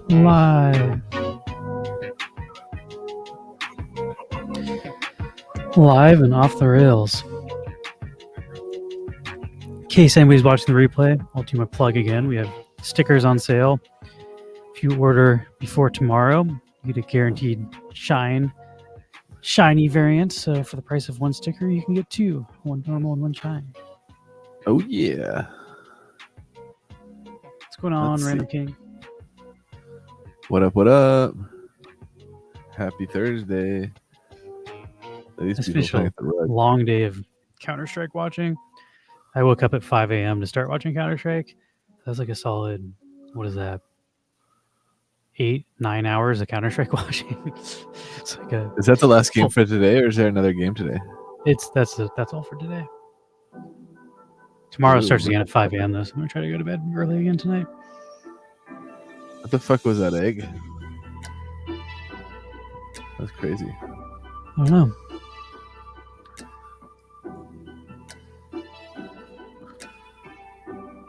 Live. Live and off the rails. In case anybody's watching the replay, I'll do my plug again. We have stickers on sale. If you order before tomorrow, you get a guaranteed shiny variant. So for the price of one sticker, you can get two. One normal and one shine. Oh, yeah. What's going on, Random King? What up, what up? Happy Thursday. It's been a long day of Counter-Strike watching. I woke up at 5 a.m. to start watching Counter-Strike. That was like a solid, what is that? 8-9 hours of Counter-Strike watching. It's like is that the last game for today, or is there another game today? That's all for today. Tomorrow starts again at 5 a.m. though, so I'm gonna try to go to bed early again tonight. What the fuck was that egg? That's crazy. I don't know.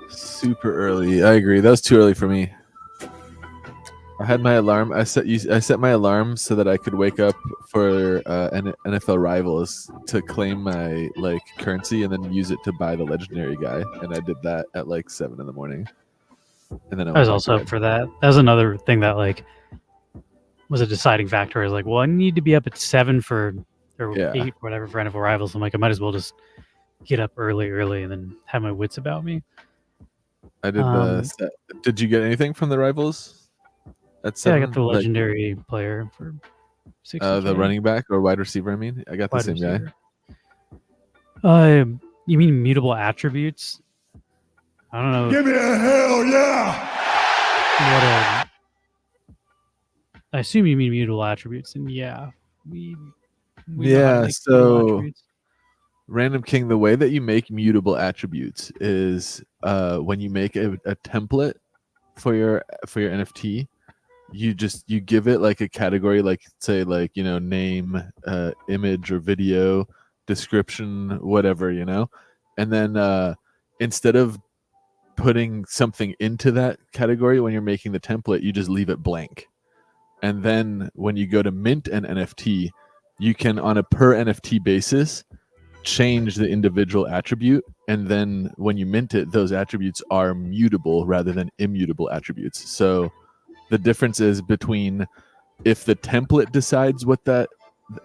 Super early. I agree. That was too early for me. I had my alarm. I set my alarm so that I could wake up for NFL Rivals to claim my currency and then use it to buy the legendary guy. And I did that at 7 in the morning. And then I was also up for that. That was another thing that was a deciding factor. I was I need to be up at 7 or 8, whatever, for NFL Rivals. I'm I might as well just get up early and then have my wits about me. I did the set. Did you get anything from the Rivals? At 7? Yeah, I got the legendary player for 60K. The running back or wide receiver, I mean. I got the same guy. You mean mutable attributes? I don't know. Give me a hell yeah! I assume you mean mutable attributes, and yeah, we so Random King, the way that you make mutable attributes is when you make a template for your NFT, you give it a category, say name, image or video, description, whatever, and then instead of putting something into that category when you're making the template, you just leave it blank. And then when you go to mint an NFT, you can, on a per NFT basis, change the individual attribute, and then when you mint it, those attributes are mutable rather than immutable attributes. So the difference is between if the template decides what that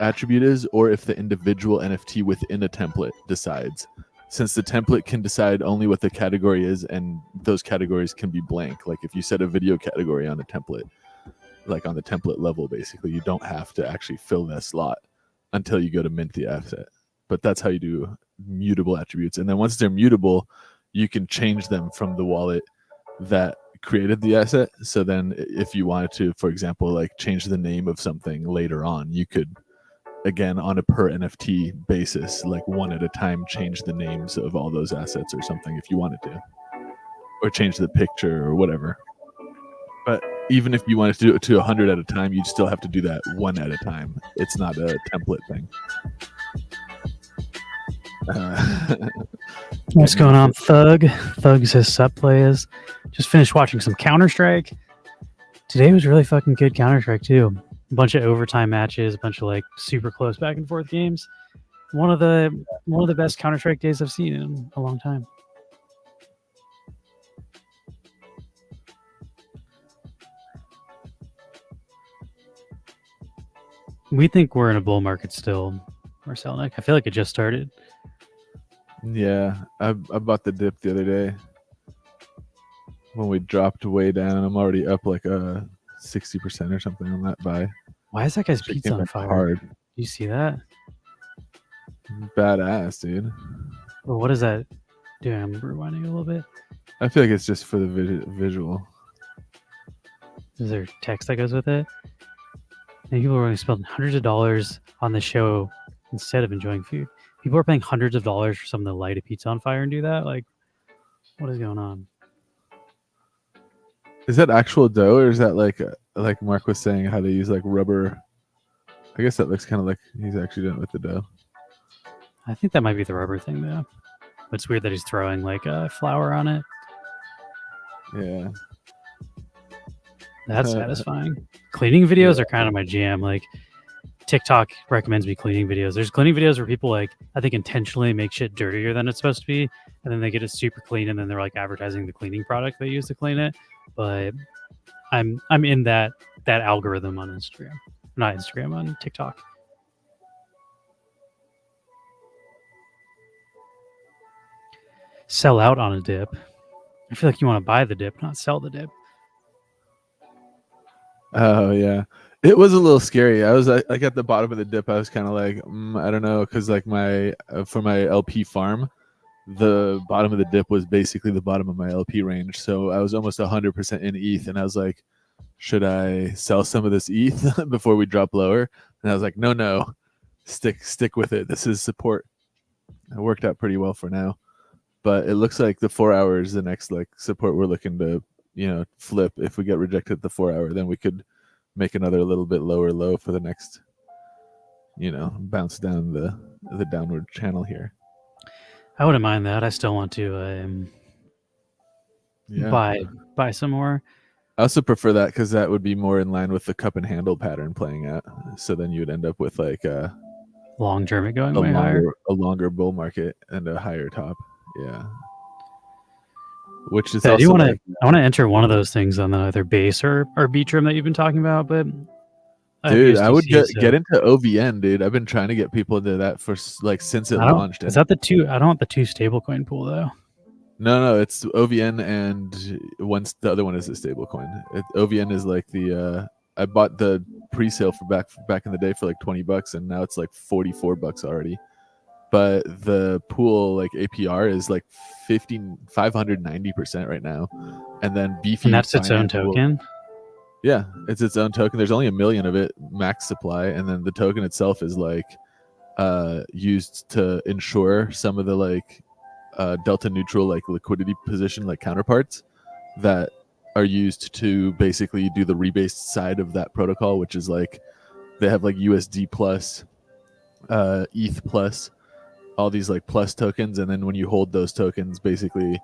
attribute is, or if the individual NFT within a template decides. Since the template can decide only what the category is, and those categories can be blank. If you set a video category on a template, on the template level, basically, you don't have to actually fill that slot until you go to mint the asset. But that's how you do mutable attributes. And then once they're mutable, you can change them from the wallet that created the asset. So then if you wanted to, for example, change the name of something later on, you could, again, on a per NFT basis, one at a time, change the names of all those assets or something if you wanted to, or change the picture or whatever. But even if you wanted to do it to 100 at a time, you'd still have to do that one at a time. It's not a template thing. What's going on, Thug? Thug says, sup, players. Just finished watching some Counter-Strike. Today was really fucking good Counter-Strike, too. A bunch of overtime matches, a bunch of super close back and forth games. One of the best Counter-Strike days I've seen in a long time. We think we're in a bull market still, Marcelnik. I feel like it just started. Yeah, I bought the dip the other day when we dropped way down. I'm already up 60% or something on that buy. Why is that guy's pizza on fire? Hard. Do you see that? Badass, dude. Well, what is that doing? I'm rewinding a little bit. I feel like it's just for the visual. Is there text that goes with it? And people are going to spend hundreds of dollars on the show instead of enjoying food. People are paying hundreds of dollars for someone to light a pizza on fire and do that. What is going on? Is that actual dough, or is that like Mark was saying, how they use rubber? I guess that looks kind of like he's actually doing it with the dough. I think that might be the rubber thing, though. But it's weird that he's throwing flour on it. Yeah. That's satisfying. Cleaning videos are kind of my jam. Like TikTok recommends me cleaning videos. There's cleaning videos where people like I think intentionally make shit dirtier than it's supposed to be, and then they get it super clean, and then they're like advertising the cleaning product they use to clean it. But I'm in that algorithm on Instagram, not Instagram, on TikTok. Sell out on a dip. I feel like you want to buy the dip, not sell the dip. Oh yeah, it was a little scary. I was like at the bottom of the dip. I was kind of like, I don't know, because like my for my LP farm, the bottom of the dip was basically the bottom of my LP range. So I was almost 100% in ETH, and I was like, should I sell some of this ETH before we drop lower? And I was like, no, stick with it. This is support. It worked out pretty well for now, but it looks like the 4 hours, the next like support we're looking to flip. If we get rejected at the 4 hour, then we could make another little bit lower low for the next bounce down the downward channel here. I wouldn't mind that. I still want to buy some more. I also prefer that because that would be more in line with the cup and handle pattern playing out. So then you would end up with like a long term it going way higher, a longer bull market and a higher top. Yeah. Which is I want to enter one of those things on the either base or Arbitrum that you've been talking about, but dude, I would get into OVN, dude. I've been trying to get people into that for like since it launched. Is that the two? I don't want the two stablecoin pool though. No, it's OVN and the other one is the stablecoin. OVN is like the I bought the pre-sale for back in the day for like $20, and now it's like $44 already. But the pool like APR is like 590% right now, and then Beefy. And that's its own token. Yeah, it's its own token. There's only 1 million of it max supply, and then the token itself is like used to ensure some of the like delta neutral like liquidity position like counterparts that are used to basically do the rebased side of that protocol, which is like they have like USD plus, ETH plus, all these like plus tokens, and then when you hold those tokens, basically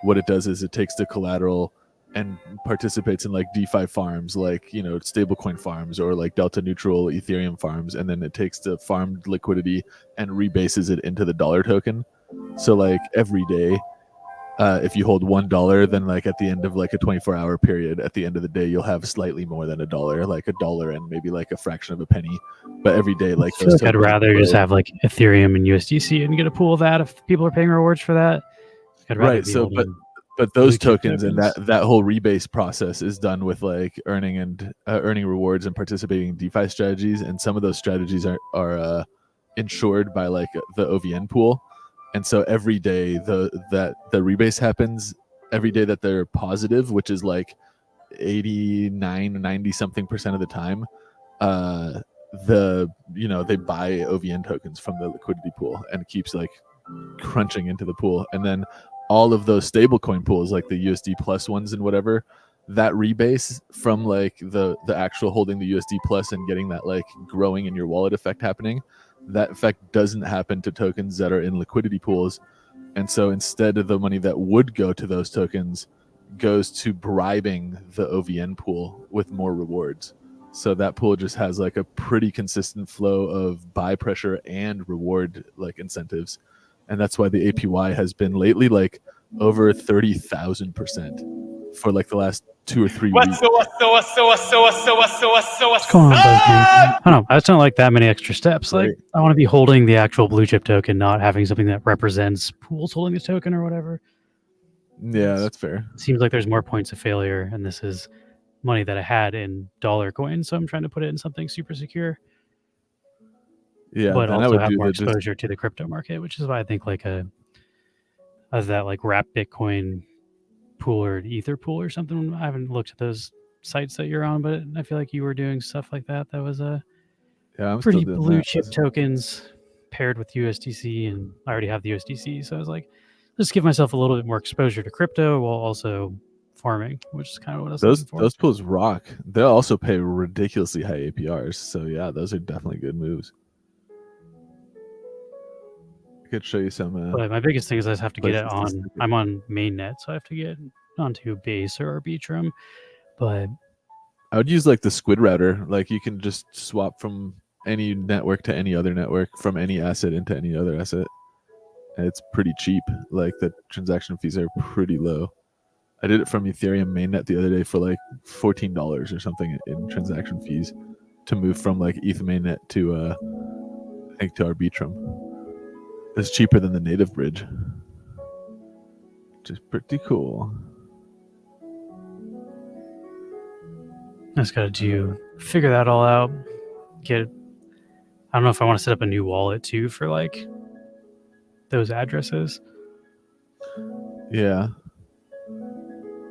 what it does is it takes the collateral and participates in like DeFi farms, like stablecoin farms or like delta neutral Ethereum farms, and then it takes the farmed liquidity and rebases it into the dollar token. So like every day, if you hold $1, then like at the end of like a 24-hour period, at the end of the day, you'll have slightly more than $1, like $1 and maybe like a fraction of a penny. But every day, like those I'd rather just have like Ethereum and USDC and get a pool of that if people are paying rewards for that. Right. So, but those tokens and that whole rebase process is done with like earning rewards and participating in DeFi strategies, and some of those strategies are insured by like the OVN pool. And so every day the rebase happens, every day that they're positive, which is like 90 something percent of the time, they buy OVN tokens from the liquidity pool and it keeps like crunching into the pool. And then all of those stablecoin pools, like the USD plus ones and whatever, that rebase from like the actual holding the USD plus and getting that like growing in your wallet effect happening, that effect doesn't happen to tokens that are in liquidity pools. And so instead of the money that would go to those tokens goes to bribing the OVN pool with more rewards. So that pool just has like a pretty consistent flow of buy pressure and reward like incentives. And that's why the APY has been lately like over 30,000% for like the last 2 or 3 weeks. What's going on, I don't know. I just don't like that many extra steps. Like I want to be holding the actual blue chip token, not having something that represents pools holding this token or whatever. Yeah, that's fair. It seems like there's more points of failure, and this is money that I had in dollar coins, so I'm trying to put it in something super secure. Yeah, but also have more exposure to the crypto market, which is why I think like that like wrap Bitcoin pool or Ether pool or something. I haven't looked at those sites that you're on, but I feel like you were doing stuff like that. That was I'm pretty blue chip tokens paired with USDC, and I already have the USDC, so I was like, let's give myself a little bit more exposure to crypto while also farming, which is kind of what I was looking for. Those pools rock. They'll also pay ridiculously high APRs, so yeah, those are definitely good moves. I could show you some. But my biggest thing is I just have to get it on. I'm on mainnet, so I have to get onto Base or Arbitrum. But I would use like the Squid router. Like you can just swap from any network to any other network, from any asset into any other asset. And it's pretty cheap. Like the transaction fees are pretty low. I did it from Ethereum mainnet the other day for like $14 or something in transaction fees to move from like ETH mainnet to I think to Arbitrum. It's cheaper than the native bridge, which is pretty cool. I just got to figure that all out. I don't know if I want to set up a new wallet too for like those addresses. Yeah.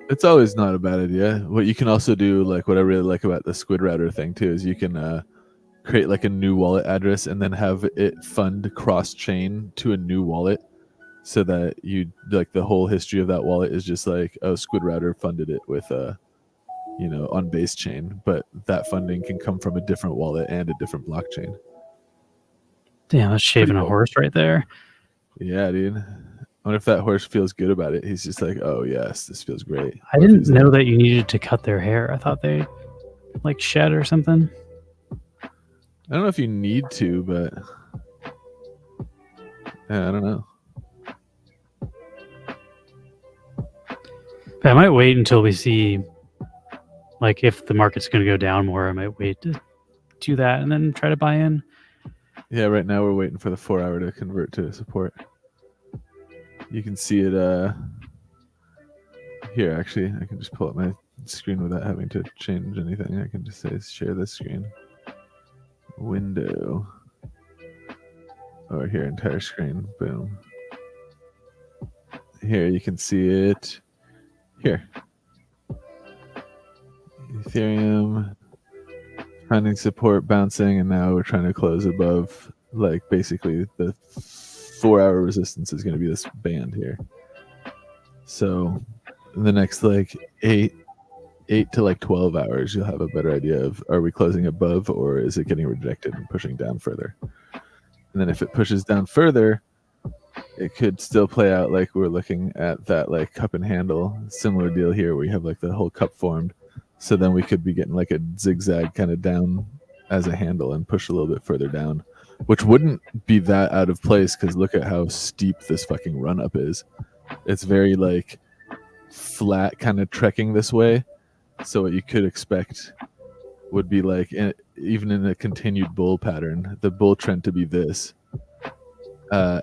It's always not a bad idea. What you can also do, like what I really like about the Squid router thing too, is you can create like a new wallet address and then have it fund cross chain to a new wallet, so that you like the whole history of that wallet is just like, oh, Squid router funded it with on base chain, but that funding can come from a different wallet and a different blockchain. Damn, that's shaving a horse right there. Yeah, dude. I wonder if that horse feels good about it. He's just like, oh yes, this feels great. I didn't know that you needed to cut their hair. I thought they like shed or something. I don't know if you need to, but yeah, I don't know. But I might wait until we see, like, if the market's going to go down more. I might wait to do that and then try to buy in. Yeah, right now we're waiting for the 4 hour to convert to support. You can see it here. Actually, I can just pull up my screen without having to change anything. I can just say share this screen, window, or here, entire screen. Boom. Here you can see it. Here, Ethereum finding support, bouncing, and now we're trying to close above. Like basically the 4 hour resistance is going to be this band here. So in the next like 8 to like 12 hours, you'll have a better idea of, are we closing above or is it getting rejected and pushing down further? And then if it pushes down further, it could still play out like we're looking at that like cup and handle, similar deal here where you have like the whole cup formed. So then we could be getting like a zigzag kind of down as a handle and push a little bit further down, which wouldn't be that out of place because look at how steep this fucking run up is. It's very like flat kind of trekking this way. So what you could expect would be like, even in a continued bull pattern, the bull trend to be this.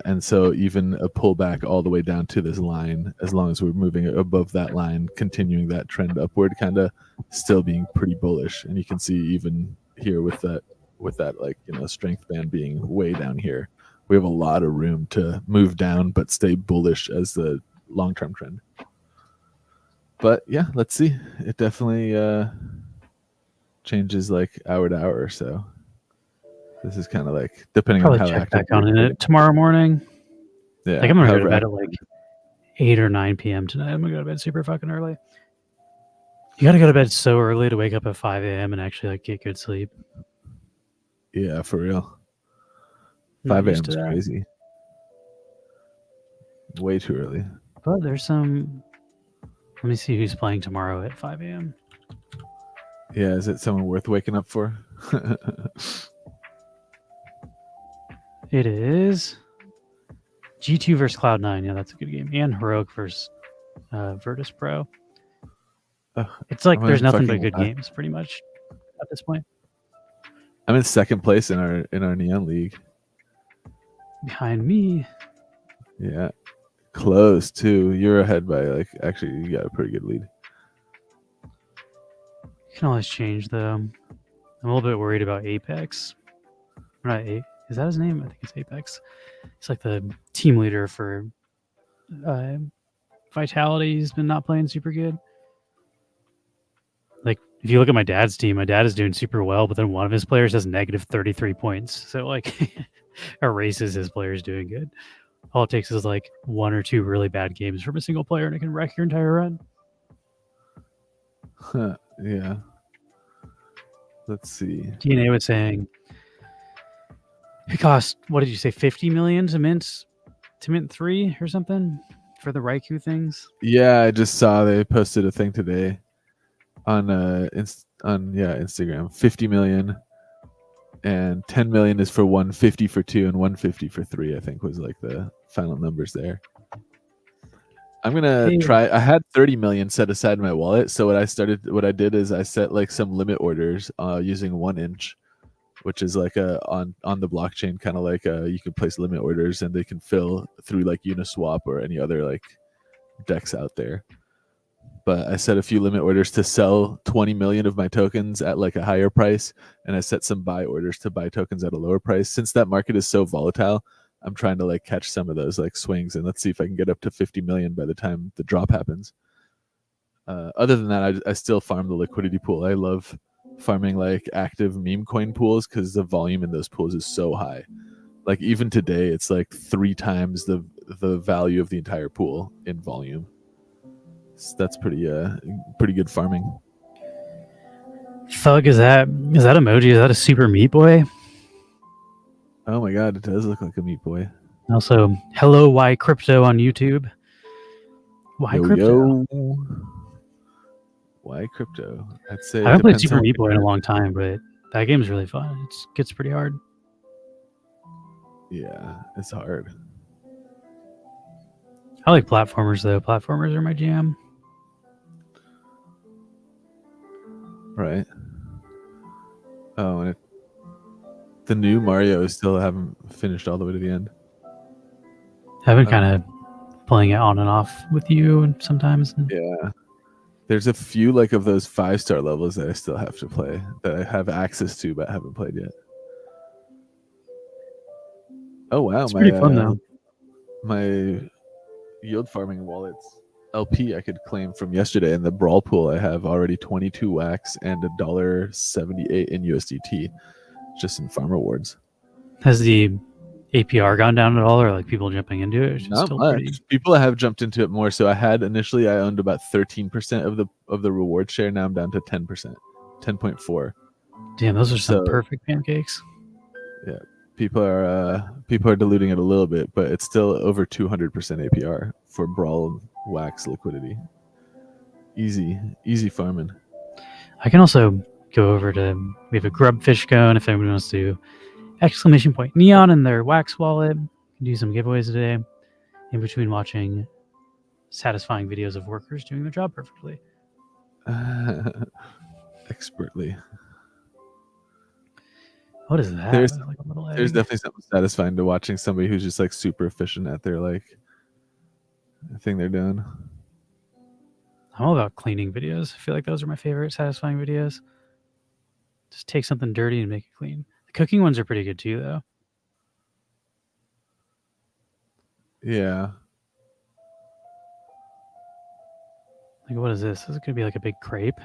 And so even a pullback all the way down to this line, as long as we're moving above that line, continuing that trend upward, kind of still being pretty bullish. And you can see even here with that like, strength band being way down here, we have a lot of room to move down but stay bullish as the long-term trend. But yeah, let's see. It definitely changes like hour to hour or so. This is kind of like depending on how check active back on it tomorrow morning. Yeah, like I'm gonna go to bed at like 8 or 9 p.m. tonight. I'm gonna go to bed super fucking early. You gotta go to bed so early to wake up at 5 a.m. and actually like get good sleep. Yeah, for real. 5 a.m. is crazy. Way too early. But there's some. Let me see who's playing tomorrow at 5 a.m. Yeah, is it someone worth waking up for? It is G2 versus Cloud9. Yeah, that's a good game. And Heroic versus Virtus Pro. It's like there's nothing but good games pretty much at this point. I'm in second place in our Neon League. Behind me. Yeah. Close too. You're ahead by like, actually you got a pretty good lead. You can always change though. I'm a little bit worried about Apex. Right, is that his name? I think it's Apex. He's like the team leader for Vitality. He's been not playing super good. Like, if you look at my dad's team, my dad is doing super well, but then one of his players has negative 33 points. So, like, erases his players doing good. All it takes is, like, 1 or 2 really bad games from a single player, and it can wreck your entire run. Yeah. Let's see. DNA was saying it cost, what did you say, 50 million to mint 3 or something for the Raikou things? Yeah, I just saw they posted a thing today on Instagram. 50 million and 10 million is for 150 for 2 and 150 for 3, I think was like the final numbers there. I'm gonna try. I had 30 million set aside in my wallet. So what I did is I set like some limit orders using 1inch, which is like on the blockchain, kind of like you can place limit orders and they can fill through like Uniswap or any other like DEX out there. But I set a few limit orders to sell 20 million of my tokens at like a higher price, and I set some buy orders to buy tokens at a lower price. Since that market is so volatile, I'm trying to like catch some of those like swings, and let's see if I can get up to 50 million by the time the drop happens. Other than that, I still farm the liquidity pool. I love farming like active meme coin pools because the volume in those pools is so high. Like even today, it's like 3 times the value of the entire pool in volume. So that's pretty good farming. Thug, is that emoji? Is that a super Meat Boy? Oh my god, it does look like a Meat Boy. Also, hello, Why Crypto on YouTube. Why Crypto? Why Crypto? I'd say I haven't played Super Meat Boy in a long time, but that game's really fun. It gets pretty hard. Yeah, it's hard. I like platformers though. Platformers are my jam. Right. Oh, and the new Mario still haven't finished all the way to the end. I've been kind of playing it on and off with you sometimes. Yeah. There's a few like of those 5-star levels that I still have to play that I have access to but haven't played yet. Oh wow, it's pretty fun though. My yield farming wallets LP I could claim from yesterday. In the Brawl pool, I have already 22 wax and $1.78 in USDT just in farm rewards. Has the APR gone down at all, or like people jumping into it? Not much. People have jumped into it more. So I owned about 13% of the reward share. Now I'm down to 10%, 10.4. Damn, those are some perfect pancakes. Yeah, people are diluting it a little bit, but it's still over 200% APR for Brawl wax liquidity. Easy farming. I can also go over to, we have a Grubfish going if anyone wants to !Neon in their wax wallet. Can do some giveaways today in between watching satisfying videos of workers doing their job perfectly. Expertly. What is that? There's like a little egg. There's definitely something satisfying to watching somebody who's just like super efficient at their like thing they're doing. I'm all about cleaning videos. I feel like those are my favorite satisfying videos. Just take something dirty and make it clean. The cooking ones are pretty good too, though. Yeah. Like, what is this? Is it gonna be like a big crepe?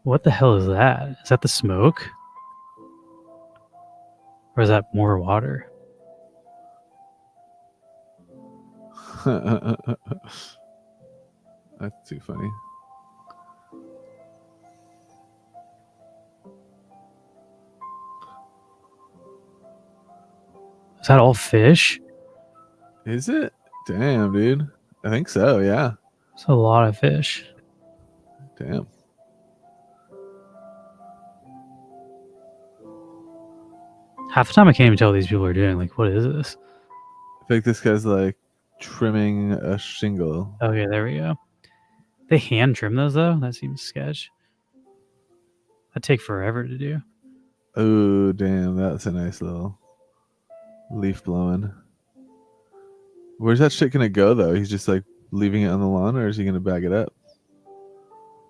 What the hell is that? Is that the smoke? Or is that more water? That's too funny. Is that all fish? Is it? Damn, dude. I think so, yeah. It's a lot of fish. Damn. Half the time I can't even tell what these people are doing. Like, what is this? I think this guy's like trimming a shingle. Okay, there we go. They hand trim those though? That seems sketch. That'd take forever to do. Oh, damn. That's a nice little leaf blowing. Where's that shit gonna go though? He's just like leaving it on the lawn, or is he gonna bag it up?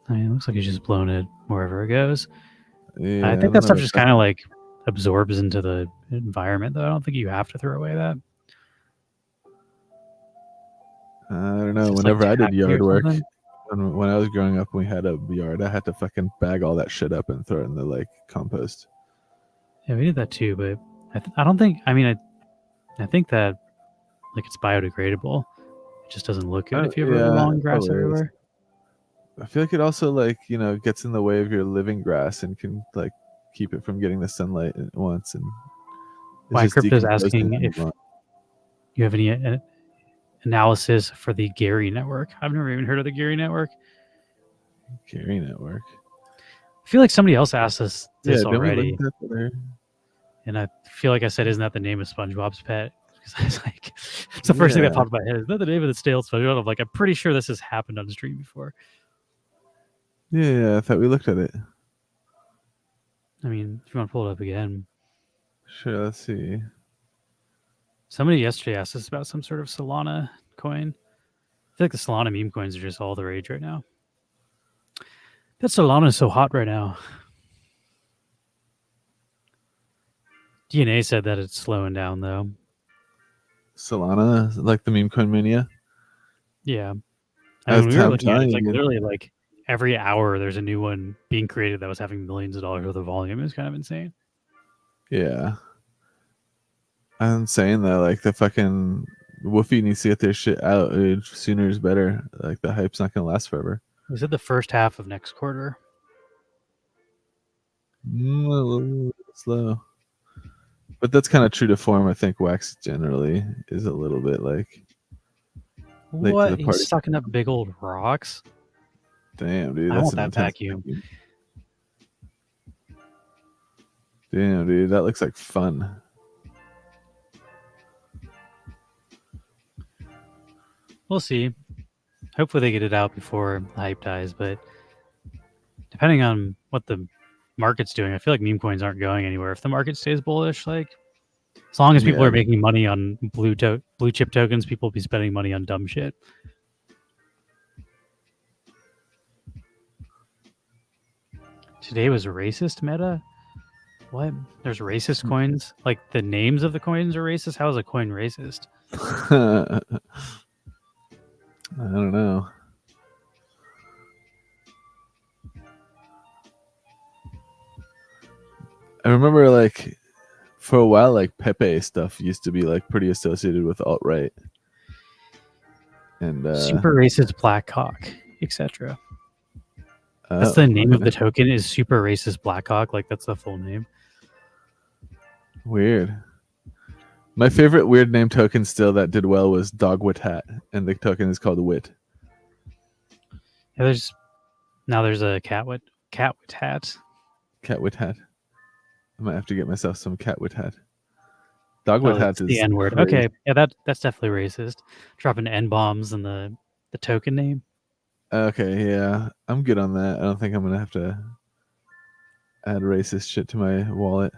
I mean, it looks like he's just blown it wherever it goes. Yeah, I think that stuff just kind of like absorbs into the environment, though. I don't think you have to throw away that. I don't know. Whenever I did yard work, when I was growing up, we had a yard. I had to fucking bag all that shit up and throw it in the like compost. Yeah, we did that too, but I don't think. I mean, I think that like it's biodegradable. It just doesn't look good if you have really long grass everywhere. I feel like it also like gets in the way of your living grass and can like keep it from getting the sunlight at once. And Why Crypto's asking if you have any analysis for the Gary network. I've never even heard of the Gary network. Gary Network. I feel like somebody else asked us this Didn't we already, look at that there? and I feel like I said, "Isn't that the name of SpongeBob's pet?" Because I was like, it's the first thing that Yeah. popped in my head. Is that the name of the stale SpongeBob? I'm like, I'm pretty sure this has happened on stream before. Yeah, I thought we looked at it. I mean, if you want to pull it up again. Sure, let's see. Somebody yesterday asked us about some sort of Solana coin. I feel like the Solana meme coins are just all the rage right now. That Solana is so hot right now. DNA said that it's slowing down though. Solana, like the meme coin mania. Yeah. As When we were I'm looking at it, telling it's like you. literally like every hour there's a new one being created that was having millions of dollars worth of volume. It's kind of insane. Yeah. I'm saying that like the fucking Woofy needs to get their shit out. Sooner is better. Like the hype's not gonna last forever. We said the first half of next quarter. A little slow. But that's kind of true to form. I think Wax generally is a little bit like late to What? the party. He's sucking up big old rocks? Damn, dude. I That's want an that intense vacuum. Damn, dude. That looks like fun. We'll see. Hopefully they get it out before the hype dies, but depending on what the market's doing, I feel like meme coins aren't going anywhere. If the market stays bullish, like as long as people Yeah. are making money on blue chip tokens, people will be spending money on dumb shit. Today was racist meta? What? There's racist coins? Like the names of the coins are racist? How is a coin racist? I don't know. I remember like for a while like Pepe stuff used to be like pretty associated with alt-right. And Super racist Blackhawk, etc. That's the name of the token is Super Racist Blackhawk. Like that's the full name. Weird. My favorite weird name token still that did well was Dogwit Hat, and the token is called Wit. Yeah, there's a Catwit hat. Catwit Hat. I might have to get myself some Catwit Hat. Dogwit Hat is the N word. crazy. Okay, yeah, that's definitely racist. Dropping N bombs in the token name. Okay, yeah, I'm good on that. I don't think I'm gonna have to add racist shit to my wallet.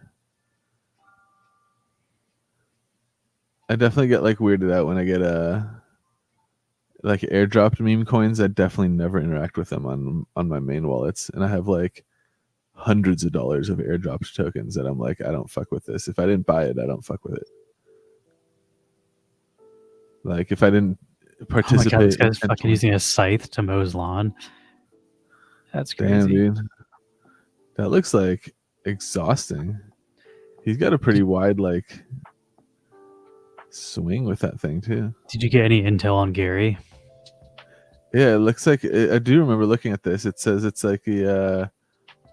I definitely get like weirded out when I get like airdropped meme coins. I definitely never interact with them on my main wallets, and I have like hundreds of dollars of airdropped tokens that I'm like, I don't fuck with this. If I didn't buy it, I don't fuck with it. Like if I didn't participate. Oh my god, this guy's fucking using a scythe to mow his lawn. That's crazy. Damn, dude. That looks like exhausting. He's got a pretty wide like swing with that thing too. Did you get any intel on Gary? Yeah, it looks like I do remember looking at this. It says it's like the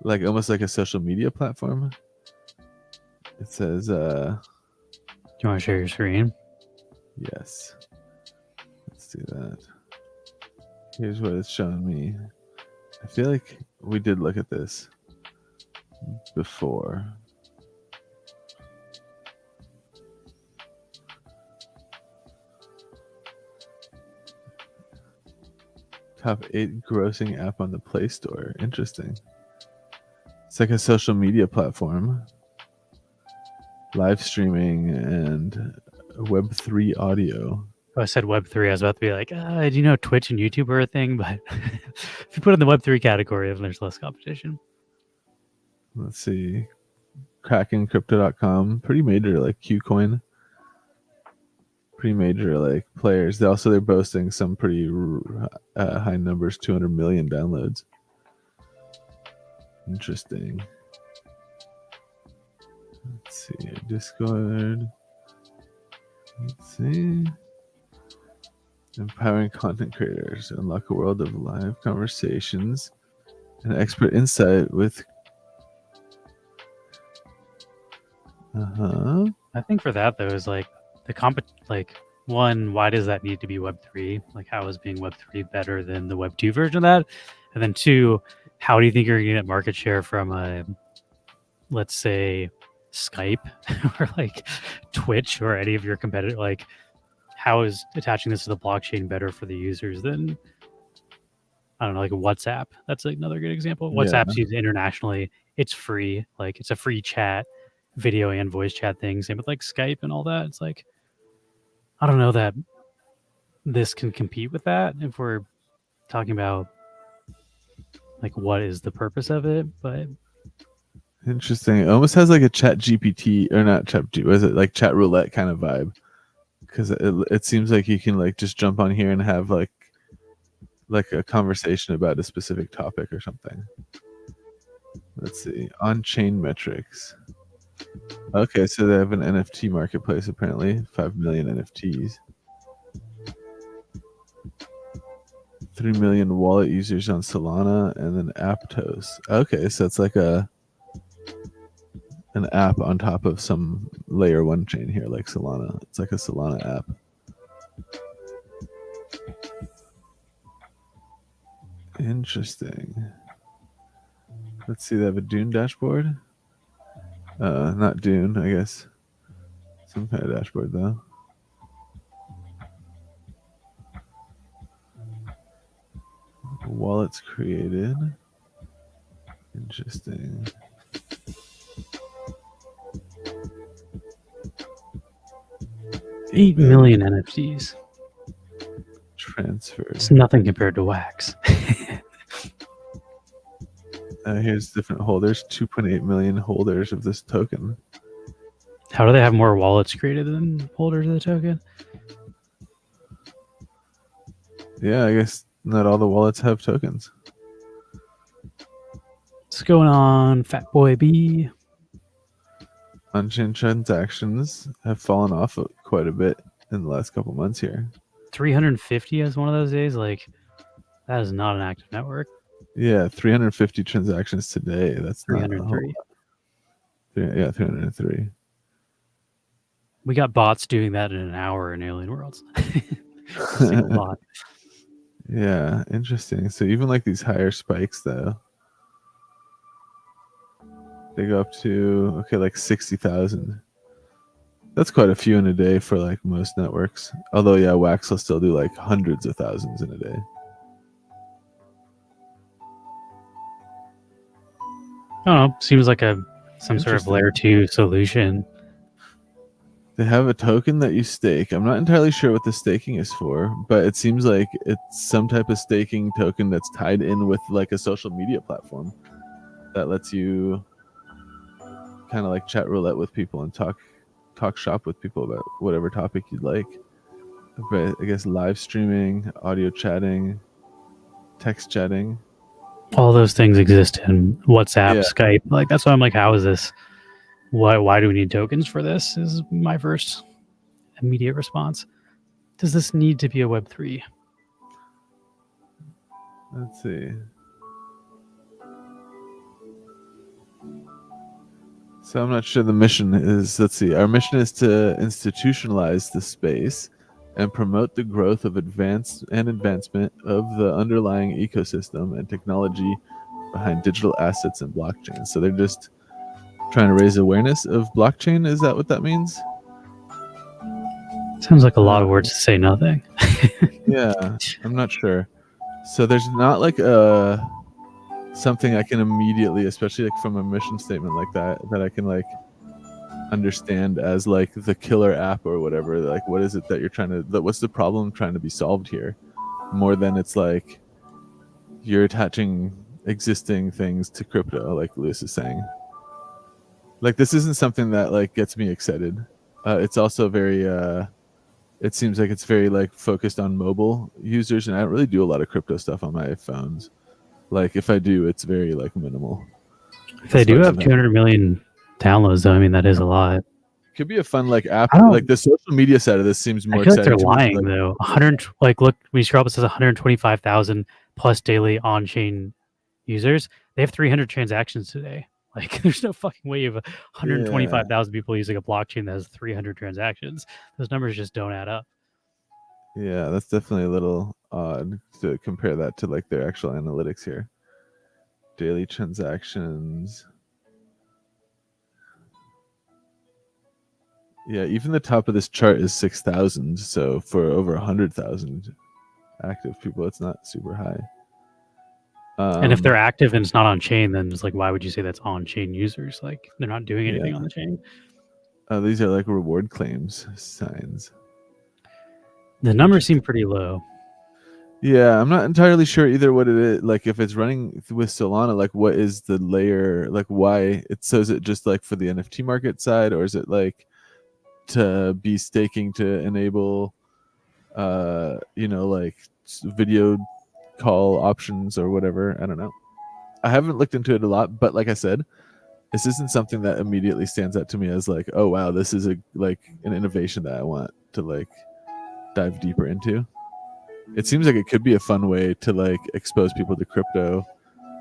like almost like a social media platform. It says Do you want to share your screen? yes. Let's do that. Here's what it's showing me. I feel like we did look at this before. Top 8 grossing app on the Play Store. Interesting. It's like a social media platform. Live streaming and Web3 audio. Oh, I said Web3. I was about to be like, do you know Twitch and YouTube are a thing? But if you put it in the Web3 category, then there's less competition. Let's see. KrakenCrypto.com. Pretty major, like KuCoin. Pretty major, like players. They're boasting some pretty high numbers, 200 million downloads. Interesting. Let's see. Discord. Let's see. Empowering content creators. Unlock a world of live conversations and expert insight with. I think for that though is like the like one, why does that need to be Web3? Like how is being Web3 better than the Web2 version of that? And then two, how do you think you're going to get market share from, let's say, Skype or like Twitch or any of your competitors? Like, how is attaching this to the blockchain better for the users than, I don't know, like WhatsApp? That's another good example. Yeah. WhatsApp's used internationally. It's free. Like, it's a free chat, video and voice chat thing. Same with like Skype and all that. It's like, I don't know that this can compete with that if we're talking about like what is the purpose of it. But Interesting. It almost has like a chat GPT or not chat GPT, was it like chat roulette kind of vibe? Because it seems like you can like just jump on here and have like a conversation about a specific topic or something. Let's see. On-chain metrics. Okay, so they have an NFT marketplace apparently. 5 million NFTs. 3 million wallet users on Solana, and then Aptos. Okay, so it's like an app on top of some layer 1 chain here, like Solana. It's like a Solana app. Interesting. Let's see, they have a Dune dashboard. Not Dune, I guess. Some kind of dashboard though. Wallets created. Interesting. $8 million NFTs. Transferred. It's nothing compared to Wax. Here's different holders. 2.8 million holders of this token. How do they have more wallets created than holders of the token? Yeah, I guess not all the wallets have tokens. What's going on, Fat Boy B? On-chain transactions have fallen off quite a bit in the last couple months here. 350 is one of those days. Like, that is not an active network. Yeah, 350 transactions today. That's 303. Yeah, 303. We got bots doing that in an hour in Alien Worlds. A single bot. Yeah, interesting. So even like these higher spikes though, they go up to like 60,000. That's quite a few in a day for like most networks. Although yeah, Wax will still do like hundreds of thousands in a day. I don't know. Seems like some sort of layer 2 solution. They have a token that you stake. I'm not entirely sure what the staking is for, but it seems like it's some type of staking token that's tied in with like a social media platform that lets you kind of like chat roulette with people and talk shop with people about whatever topic you'd like. But I guess live streaming, audio chatting, text chatting. All those things exist in WhatsApp, Skype. Like, that's why I'm like, how is this? Why do we need tokens for this? Is my first immediate response. Does this need to be a Web3? Let's see. So I'm not sure the mission is, let's see. Our mission is to institutionalize the space and promote the growth of advancement of the underlying ecosystem and technology behind digital assets and blockchain. So they're just trying to raise awareness of blockchain. Is that what that means? Sounds like a lot of words to say nothing. Yeah, I'm not sure. So there's not like something I can immediately, especially like from a mission statement like that I can like understand as like the killer app or whatever. Like, what is it that you're trying to? What's the problem trying to be solved here? More than it's like you're attaching existing things to crypto, like Lewis is saying. Like, this isn't something that like gets me excited. It's also very it seems like it's very like focused on mobile users, and I don't really do a lot of crypto stuff on my phones. Like, if I do, it's very like minimal. If they do have 200 million downloads, though, I mean, that is a lot. Could be a fun like app. Like, the social media side of this seems more exciting. I feel exciting. like they're lying though. 100, like, look, when you scroll up, it says 125,000 plus daily on-chain users. They have 300 transactions today. Like, there's no fucking way of 125,000 people using a blockchain that has 300 transactions. Those numbers just don't add up. Yeah, that's definitely a little odd to compare that to like their actual analytics here. Daily transactions. Yeah, even the top of this chart is 6,000. So for over 100,000 active people, it's not super high. And if they're active and it's not on chain, then it's like, why would you say that's on chain users? Like they're not doing anything Yeah. on the chain. These are like reward claims signs. The numbers seem pretty low. Yeah, I'm not entirely sure either what it is. Like if it's running with Solana, like what is the layer? Like why it says it just like for the NFT market side, or is it like to be staking to enable, like video call options or whatever? I don't know. I haven't looked into it a lot, but like I said, this isn't something that immediately stands out to me as like, oh wow, this is an innovation that I want to like dive deeper into. It seems like it could be a fun way to like expose people to crypto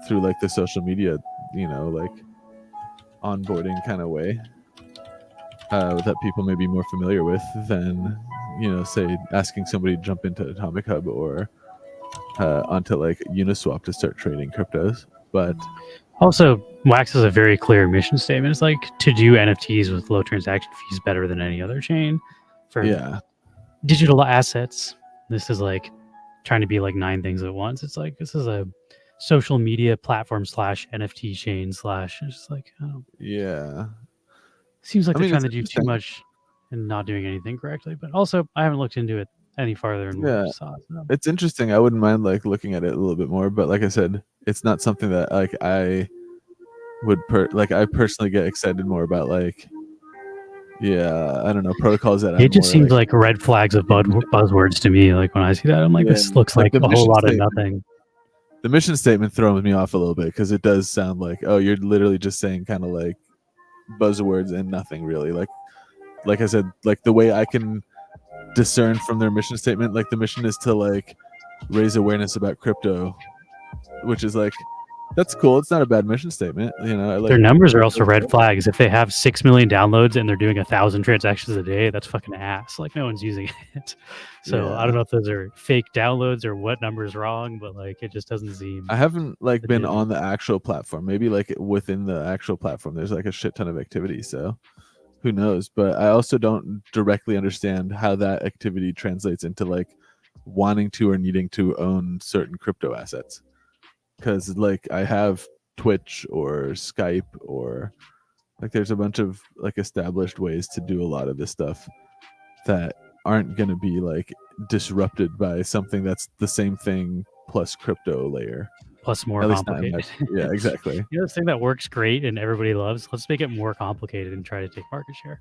through like the social media, like onboarding kind of way, that people may be more familiar with than, say asking somebody to jump into Atomic Hub or onto like Uniswap to start trading cryptos. But also, Wax has a very clear mission statement. It's like to do NFTs with low transaction fees better than any other chain for digital assets. This is like trying to be like 9 things at once. It's like this is a social media platform / NFT chain / it's just like seems like they're trying to do too much and not doing anything correctly. But also, I haven't looked into it any farther and saw it. So. It's interesting. I wouldn't mind like looking at it a little bit more, but like I said, it's not something that like I would I personally get excited more about. Like, I don't know, protocols that it just seems like red flags of buzzwords to me. Like when I see that, I'm like, this looks like a whole lot of nothing. The mission statement throws me off a little bit because it does sound like, oh, you're literally just saying kind of like buzzwords and nothing really. Like I said, like the way I can discern from their mission statement, like the mission is to like raise awareness about crypto, which is like, that's cool. It's not a bad mission statement. Their numbers are also red flags. If they have 6 million downloads and they're doing 1,000 transactions a day, that's fucking ass. Like no one's using it. So I don't know if those are fake downloads or what number's wrong, but like it just doesn't seem. I haven't like been on the actual platform. Maybe like within the actual platform, there's like a shit ton of activity. So who knows? But I also don't directly understand how that activity translates into like wanting to or needing to own certain crypto assets. Because like I have Twitch or Skype or like there's a bunch of like established ways to do a lot of this stuff that aren't going to be like disrupted by something that's the same thing plus crypto layer. Plus more complicated. Yeah, exactly. This thing that works great and everybody loves, let's make it more complicated and try to take market share.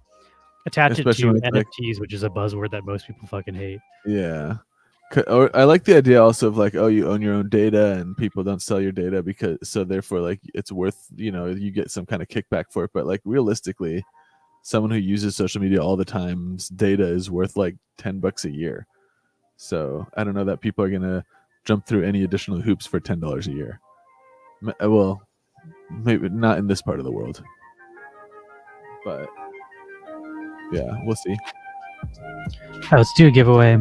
Attach especially it to NFTs, which is a buzzword that most people fucking hate. Yeah. Or I like the idea also of like, oh, you own your own data and people don't sell your data because so therefore like it's worth, you get some kind of kickback for it. But like realistically, someone who uses social media all the time's data is worth like $10 a year. So I don't know that people are gonna jump through any additional hoops for $10 a year. Well, maybe not in this part of the world, but yeah, we'll see. Let's do a giveaway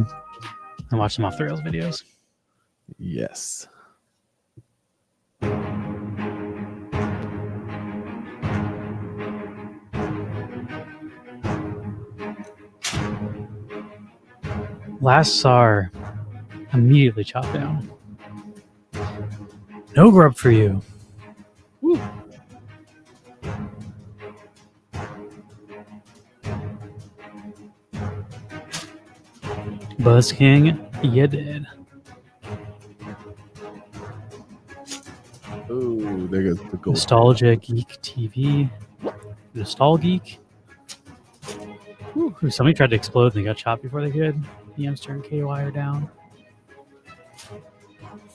and watch some Off the Rails videos. Yes. Last SAR immediately chopped down. No grub for you. Woo. Buzz King, you did. Oh, there goes the gold. Nostalgia Geek TV. Nostalgeek. Somebody tried to explode and they got shot before they could. The Hamster and KY are down.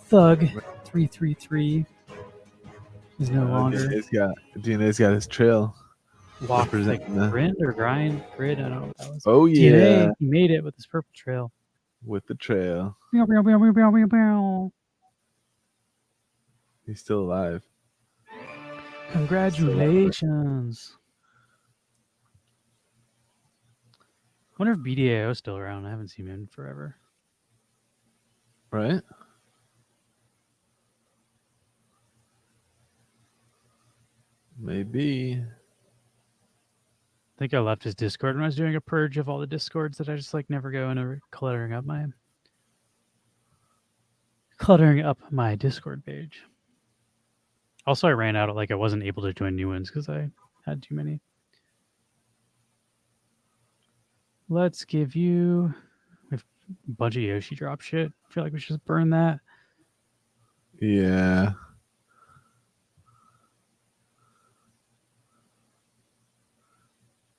Thug 333 is no longer. DNA's got his trail. Walk like grid or grind grid. I don't know what that was. Oh yeah, DNA, he made it with his purple trail. With the trail. He's still alive. Congratulations. I wonder if BDAO is still around. I haven't seen him in forever. Right? Maybe. I think I left his Discord when I was doing a purge of all the Discords that I just like never go into cluttering up my Discord page. Also, I ran out of I wasn't able to join new ones because I had too many. Let's give you a bunch of Yoshi drop shit. I feel like we should just burn that. Yeah.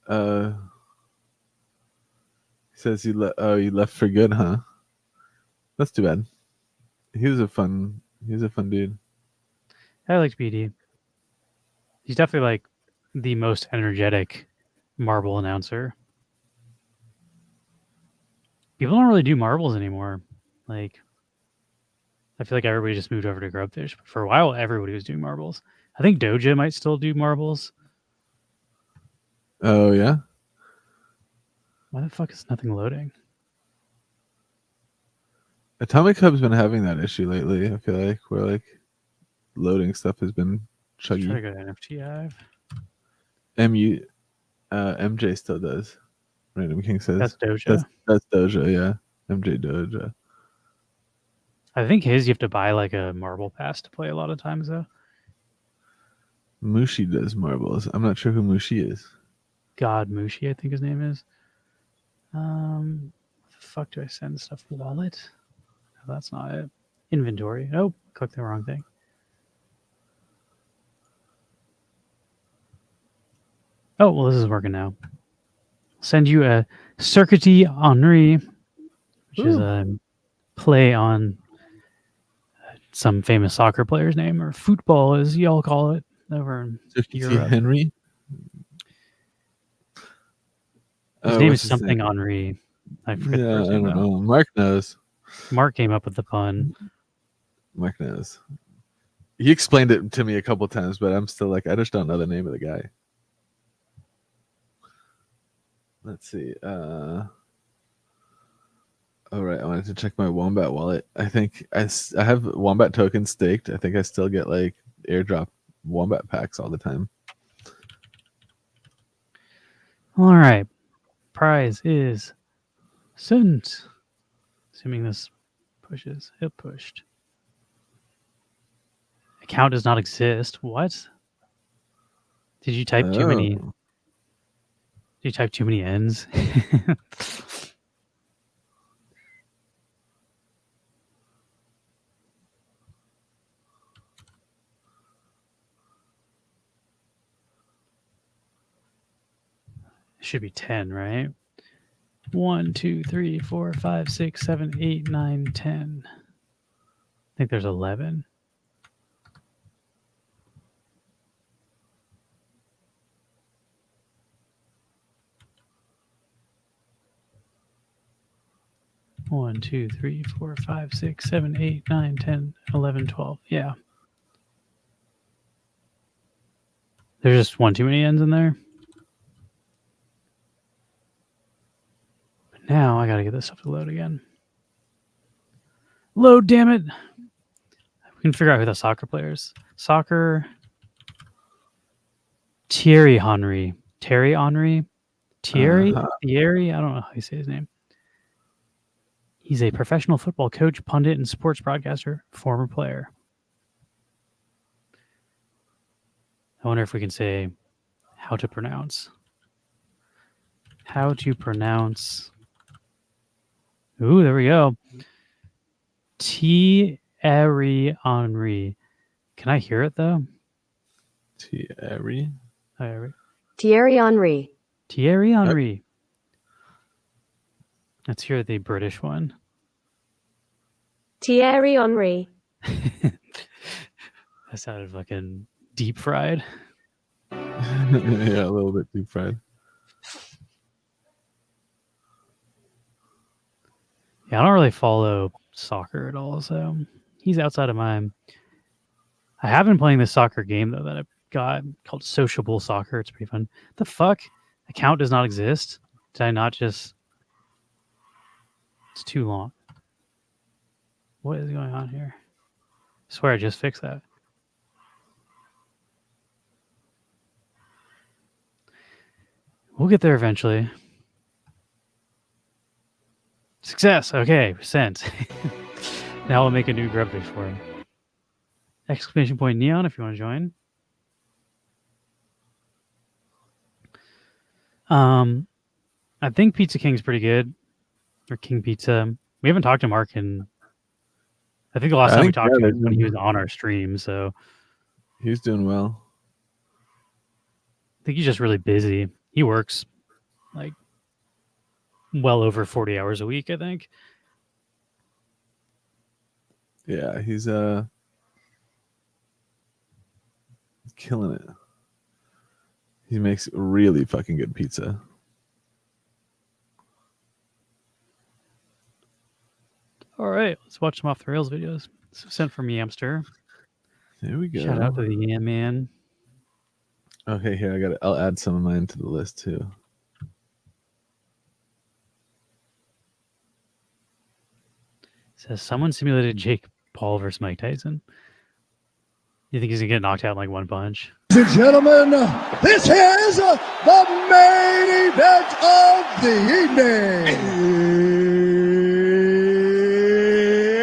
He says you left for good, huh? That's too bad. He was a fun dude. I liked BD. He's definitely like the most energetic marble announcer. People don't really do marbles anymore. Like, I feel like everybody just moved over to Grubfish. But for a while, everybody was doing marbles. I think Doja might still do marbles. Oh yeah. Why the fuck is nothing loading? Atomic Hub's been having that issue lately. I feel like where like loading stuff has been chuggy. Try to go to NFT Hive. MJ still does. Random King says That's Doja. That's Doja, yeah. MJ Doja. I think his you have to buy like a marble pass to play a lot of times though. Mushi does marbles. I'm not sure who Mushi is. God Mushi, I think his name is. The fuck do I send stuff? Wallet? No, that's not it. Inventory. Oh, clicked the wrong thing. Oh, well, this is working now. Send you a Circuity Henri, which is a play on some famous soccer player's name, or football as y'all call it over in Europe. Henry? His name is something Henri. I forget the first name. I don't know. Mark knows. Mark came up with the pun. Mark knows. He explained it to me a couple times, but I'm still like, I just don't know the name of the guy. Let's see. All right, I wanted to check my Wombat wallet. I think I have Wombat tokens staked. I think I still get like airdrop Wombat packs all the time. All right. Prize is Sunt. Assuming this pushes. It pushed. Account does not exist. What? Did you type too many? Did you type too many N's? Should be 10, right? 1, 2, 3, 4, 5, 6, 7, 8, 9, 10. I think there's 11. One, 2, 3, 4, 5, 6, 7, 8, 9, 10, 11, 12. Yeah. There's just one too many N's in there. But now I gotta get this stuff to load again. Load, damn it. We can figure out who the soccer player is. Soccer. Thierry Henry. Thierry Henry? Thierry? Thierry? I don't know how you say his name. He's a professional football coach, pundit, and sports broadcaster, former player. I wonder if we can say how to pronounce. How to pronounce. Ooh, there we go. Thierry Henry. Can I hear it though? Thierry? Thierry Henry. Thierry Henry. Let's hear the British one. Thierry Henry. That sounded fucking deep fried. Yeah, a little bit deep fried. Yeah, I don't really follow soccer at all, so he's outside of mine. I have been playing this soccer game though that I've got called Sociable Soccer. It's pretty fun. The fuck? Account does not exist. Did I not just? It's too long. What is going on here? I swear I just fixed that. We'll get there eventually. Success. Okay, sent. Now I'll make a new grubfish for him. Exclamation point neon if you want to join. I think Pizza King's pretty good. Or King Pizza. We haven't talked to Mark in... I think the last time we talked to him was when he was on our stream, so... He's doing well. I think he's just really busy. He works like well over 40 hours a week, I think. Yeah, he's killing it. He makes really fucking good pizza. All right, let's watch some Off the Rails videos. So sent from Yamster. There we go. Shout out to the Yam Man. Okay, here I'll add some of mine to the list too. Says someone simulated Jake Paul versus Mike Tyson. You think he's gonna get knocked out in like one punch? Ladies and gentlemen, this is the main event of the evening.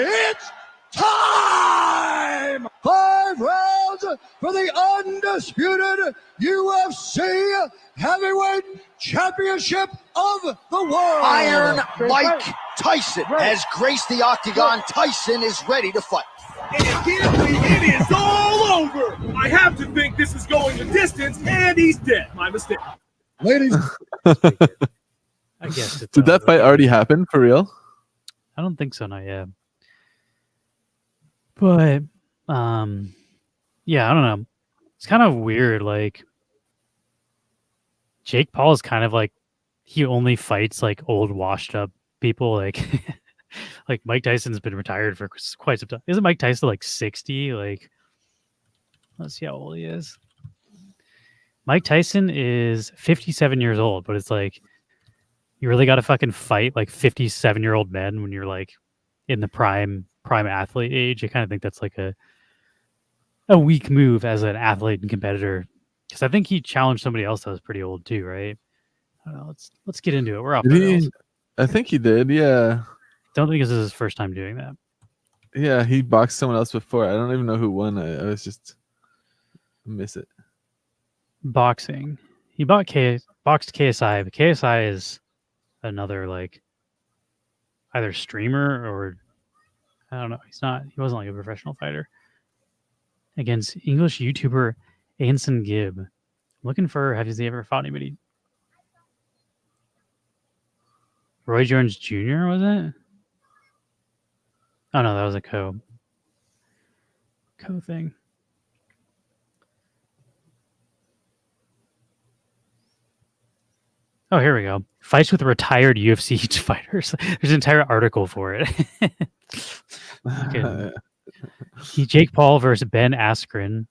It's time! 5 rounds for the undisputed UFC Heavyweight Championship of the world. Iron Mike Tyson has graced the octagon. Tyson is ready to fight. And it is all over. I have to think this is going the distance, and he's dead. My mistake. Ladies, I guess it's Did that fight already happen for real? I don't think so, not yet. But yeah, I don't know. It's kind of weird. Like Jake Paul is kind of like he only fights like old, washed up people. Like like Mike Tyson's been retired for quite some time. Isn't Mike Tyson like 60? Like, let's see how old he is. Mike Tyson is 57 years old, but it's like you really got to fucking fight like 57-year-old men when you're like in the prime athlete age. I kind of think that's like a weak move as an athlete and competitor, because I think he challenged somebody else that was pretty old too, right? I don't know. Let's get into it. We're off the rails. I think he did. Yeah. Don't think this is his first time doing that. Yeah, he boxed someone else before. I don't even know who won. I was just miss it. Boxing. He boxed KSI, but KSI is another like either streamer or I don't know. He wasn't like a professional fighter. Against English YouTuber Anson Gibb. Looking for, has he ever fought anybody? Roy Jones Jr. was it? Oh no, that was a co thing. Oh, here we go. Fights with retired UFC fighters. There's an entire article for it. Okay. Jake Paul versus Ben Askren.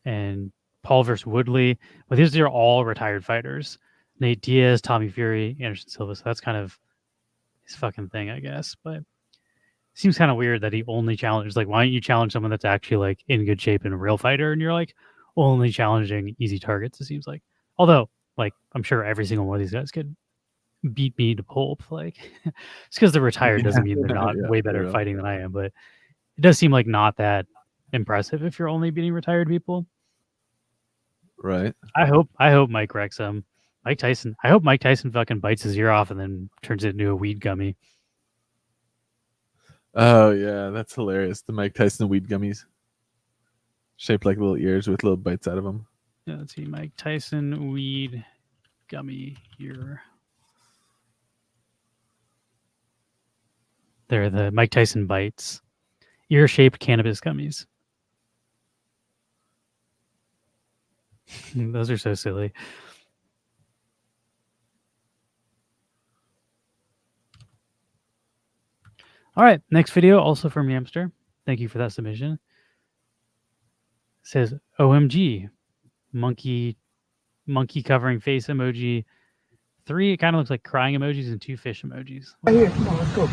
And Paul versus Woodley. But these are all retired fighters. Nate Diaz, Tommy Fury, Anderson Silva. So that's kind of his fucking thing, I guess. But it seems kind of weird that he only challenges. Like, why don't you challenge someone that's actually like in good shape and a real fighter? And you're like only challenging easy targets, it seems like. Although, like, I'm sure every single one of these guys could beat me to pulp. Like, it's because they're retired doesn't mean they're not way better at fighting than I am. But it does seem like not that impressive if you're only beating retired people. Right. I hope Mike wrecks him. Mike Tyson. I hope Mike Tyson fucking bites his ear off and then turns it into a weed gummy. Oh yeah, that's hilarious. The Mike Tyson weed gummies, shaped like little ears with little bites out of them. Yeah, let's see. Mike Tyson weed gummy ear. They're the Mike Tyson bites. Ear-shaped cannabis gummies. Those are so silly. All right, next video, also from Yamster. Thank you for that submission. It says, OMG, monkey covering face emoji. 3, it kind of looks like crying emojis and 2 fish emojis. right here. Come on, let's go.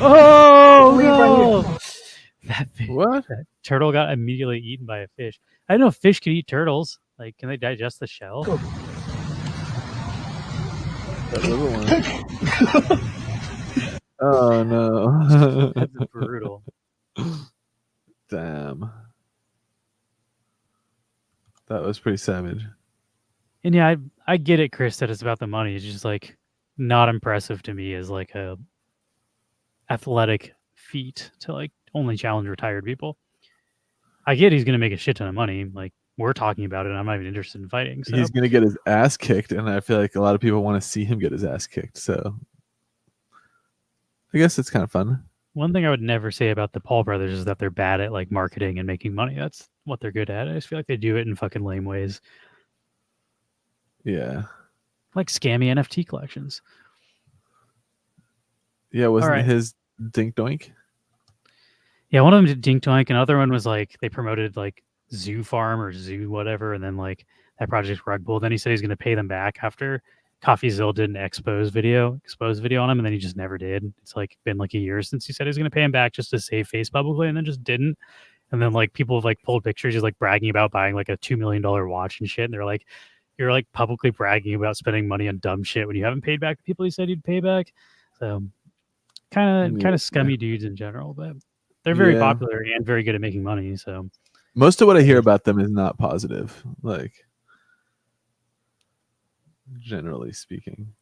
Oh Leave right no! That fish, What? that turtle got immediately eaten by a fish. I didn't know fish could eat turtles. Like, can they digest the shell? That little one. Oh no. That's brutal. Damn. That was pretty savage. And yeah, I get it, Chris, that it's about the money. It's just like not impressive to me as like a athletic feat to like only challenge retired people. I get he's gonna make a shit ton of money. Like we're talking about it, and I'm not even interested in fighting. So He's gonna get his ass kicked, and I feel like a lot of people want to see him get his ass kicked. So I guess it's kind of fun. one thing I would never say about the Paul brothers is that they're bad at like marketing and making money. That's what they're good at. I just feel like they do it in fucking lame ways, Yeah. like scammy NFT collections. Yeah, wasn't right. his Dink Doink? Yeah, one of them did Dink Doink, and other one was like they promoted like Zoo Farm or Zoo whatever, and then like that project rug pulled. Then he said he's going to pay them back after CoffeeZilla did an expose video on him, and then he just never did. It's like been like a year since he said he's going to pay him back just to save face publicly, and then just didn't. And then like people have like pulled pictures, he's like bragging about buying like a $2 million watch and shit, and they're like, you're like publicly bragging about spending money on dumb shit when you haven't paid back the people you said you'd pay back. So kind of scummy dudes in general, but they're very popular and very good at making money. So most of what I hear about them is not positive, like generally speaking.